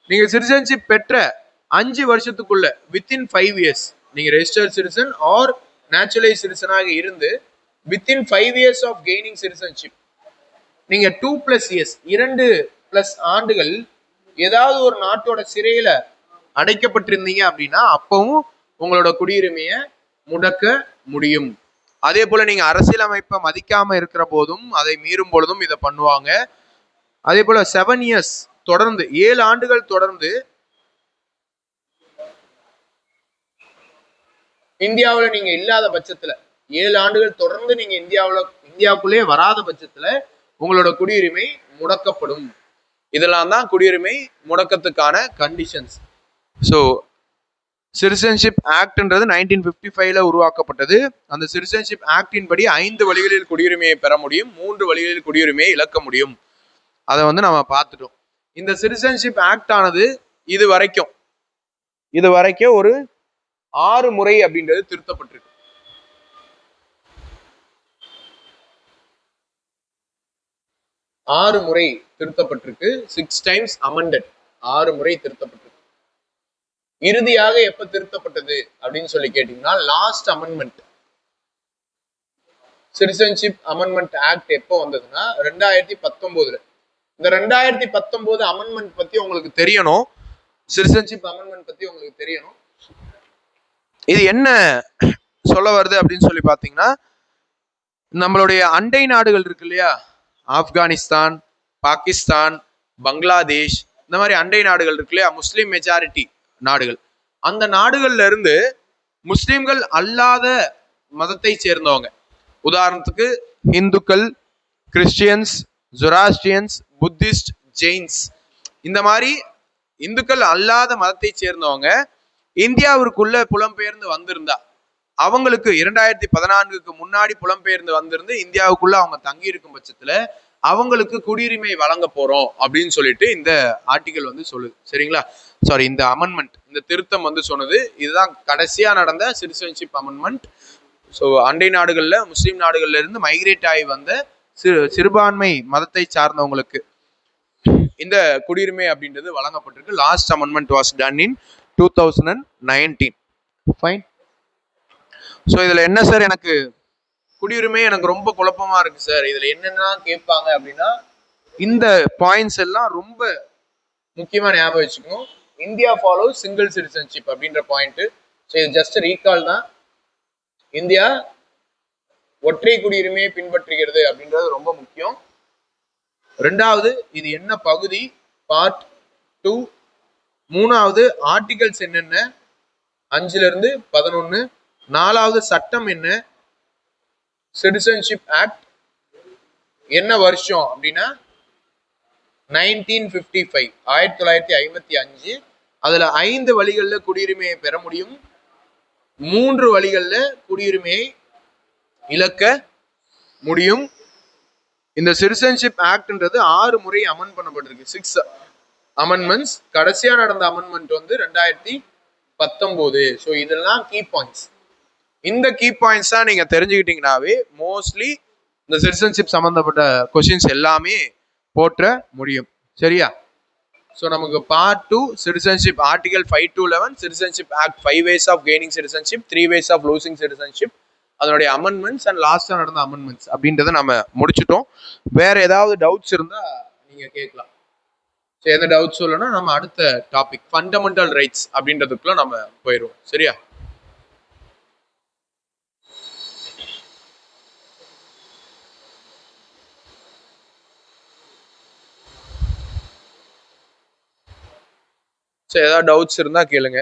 நீங்க சிட்டிசன்ஷிப் பெற்ற 5 வருஷத்துக்குள்ள வித்தின் 5 இயர்ஸ் நீங்க ரெஜிஸ்டர்ட் சிட்டிசன் ஆர் நேச்சுரலைஸ் சிட்டிசனாக இருந்து within 5 years of gaining citizenship நீங்க 2+ இயர்ஸ் 2+ ஆண்டுகள் ஏதாவது ஒரு நாட்டோட சிறையில அடைக்கப்பட்டிருந்தீங்க அப்படின்னா அப்பவும் உங்களோட குடியுரிமையை முடக்க முடியும். அதே போல நீங்க அரசியலமைப்பை மதிக்காம இருக்கிற போதும் அதை மீறும் பொழுதும் இதை பண்ணுவாங்க. அதே போல 7 இயர்ஸ் தொடர்ந்து 7 ஆண்டுகள் தொடர்ந்து இந்தியாவுல நீங்க இல்லாத பட்சத்துல 7 ஆண்டுகள் தொடர்ந்து நீங்க இந்தியாவுக்குள்ளே வராத பட்சத்துல உங்களோட குடியுரிமை முடக்கப்படும். இதெல்லாம் தான் குடியுரிமை முடக்கத்துக்கான கண்டிஷன்ஸ். ஸோ சிட்டிசன்ஷிப் ஆக்ட்ன்றது 1955ல உருவாக்கப்பட்டது. அந்த சிட்டிசன்ஷிப் ஆக்டின் படி 5 வழிகளில் குடியுரிமையை பெற முடியும், 3 வழிகளில் குடியுரிமையை இழக்க முடியும். அதை வந்து நம்ம பார்த்துட்டோம். இந்த சிட்டிசன்ஷிப் ஆக்ட் ஆனது இது வரைக்கும் ஒரு 6 முறை அப்படின்றது திருத்தப்பட்டிருக்கு. 6 முறை திருத்தப்பட்டிருக்கு. 6 டைம்ஸ் அமெண்டட். 6 முறை திருத்தப்பட்டிருக்கு. இறுதியாக எப்ப திருத்தப்பட்டது அப்படின்னு சொல்லி கேட்டீங்கன்னா last amendment, citizenship amendment act எப்போ வந்ததுன்னா 2019. இந்த 2019 அமெண்ட்மெண்ட் பத்தி உங்களுக்கு தெரியணும். சிட்டிசன்ஷிப் அமெண்ட்மெண்ட் பத்தி உங்களுக்கு தெரியணும். இது என்ன சொல்ல வருது அப்படின்னு சொல்லி பாத்தீங்கன்னா, நம்மளுடைய அண்டை நாடுகள் இருக்கு இல்லையா, ஆப்கானிஸ்தான், பாகிஸ்தான், பங்களாதேஷ், இந்த மாதிரி அண்டை நாடுகள் இருக்கு இல்லையா, முஸ்லீம் மெஜாரிட்டி நாடுகள், அந்த நாடுகள்ல இருந்து முஸ்லிம்கள் அல்லாத மதத்தை சேர்ந்தவங்க, உதாரணத்துக்கு இந்துக்கள், கிறிஸ்டியன்ஸ், ஜொராஸ்ட்ரியன்ஸ், புத்திஸ்ட், ஜெயின்ஸ், இந்த மாதிரி இந்துக்கள் அல்லாத மதத்தை சேர்ந்தவங்க இந்தியாவிற்குள்ள புலம்பெயர்ந்து வந்திருந்தா அவங்களுக்கு 2014க்கு முன்னாடி புலம்பெயர்ந்து வந்திருந்து இந்தியாவுக்குள்ள அவங்க தங்கி இருக்கும் பட்சத்துல அவங்களுக்கு குடியுரிமை வழங்க போறோம் அப்படின்னு சொல்லிட்டு இந்த ஆர்டிகல் வந்து சொல்லுது. சரிங்களா? சாரி, இந்த அமெண்ட்மெண்ட், இந்த திருத்தம் வந்து சொன்னது. இதுதான் கடைசியா நடந்த சிட்டிசன்ஷிப் அமெண்ட்மெண்ட். ஸோ அண்டை நாடுகள்ல, முஸ்லீம் நாடுகள்ல இருந்து மைக்ரேட் ஆகி வந்த சிறுபான்மை மதத்தை சார்ந்தவங்களுக்கு இந்த குடியுரிமை அப்படின்றது வழங்கப்பட்டிருக்கு. Last amendment was done in 2019. Fine. So இதுல என்ன சார், எனக்கு குடியுரிமை எனக்கு ரொம்ப குழப்பமா இருக்கு சார், இதுல என்னென்ன கேட்பாங்க அப்படின்னா இந்த பாயிண்ட்ஸ் எல்லாம் ரொம்ப முக்கியமா ஞாபகம் வச்சுக்கணும். இந்தியா ஃபாலோ சிங்கிள் சிட்டிசன்ஷிப் அப்படின்ற பாயிண்ட். ஸோ இது ஜஸ்ட் ரீகால் தான். இந்தியா ஒற்றை குடியுரிமையை பின்பற்றுகிறது அப்படின்றது ரொம்ப முக்கியம். 2வது, இது என்ன பகுதி, பார்ட் 2. 3வது, ஆர்டிகல்ஸ் என்னென்ன, 5ல இருந்து 11. 4வது, சட்டம் என்ன, சிட்டிசன்ஷிப் ஆக்ட் என்ன வருஷம் அப்படின்னா 1955, 1955. அதுல 5 வழிகள்ல குடியுரிமையை பெற முடியும், 3 வழிகள்ல குடியுரிமையை இழக்க முடியும். இந்த சிட்டிசன்ஷிப் ஆக்ட்ன்றது 6 முறை அமெண்ட் பண்ணப்பட்டிருக்கு. 6 அமெண்ட்மெண்ட்ஸ். கடைசியா நடந்த அமெண்ட்மெண்ட் வந்து 2019. ஸோ இதெல்லாம் கீ பாயிண்ட்ஸ். இந்த கீ பாயிண்ட்ஸ் தான் நீங்க தெரிஞ்சுக்கிட்டீங்கன்னாவே மோஸ்ட்லி இந்த சிட்டிசன்ஷிப் சம்பந்தப்பட்ட கொஸ்டின்ஸ் எல்லாமே போற்ற முடியும். சரியா? ஸோ நமக்கு part 2 citizenship article 5 to 11 citizenship act 5 ways of gaining citizenship, 3 ways of losing citizenship, அதனுடைய அமெண்ட்மெண்ட்ஸ் அண்ட் லாஸ்டா நடந்த அமெண்ட்மெண்ட்ஸ் அப்படின்றத நம்ம முடிச்சிட்டோம். வேற ஏதாவது டவுட்ஸ் இருந்தா நீங்க கேட்கலாம். எந்த டவுட்ஸ் சொல்லணும்னா நம்ம அடுத்த டாபிக் ஃபண்டமெண்டல் ரைட்ஸ் அப்படின்றதுக்குள்ள நம்ம போயிடுவோம். சரியா? ஏதாவது டவுட்ஸ் இருந்தா கேளுங்க.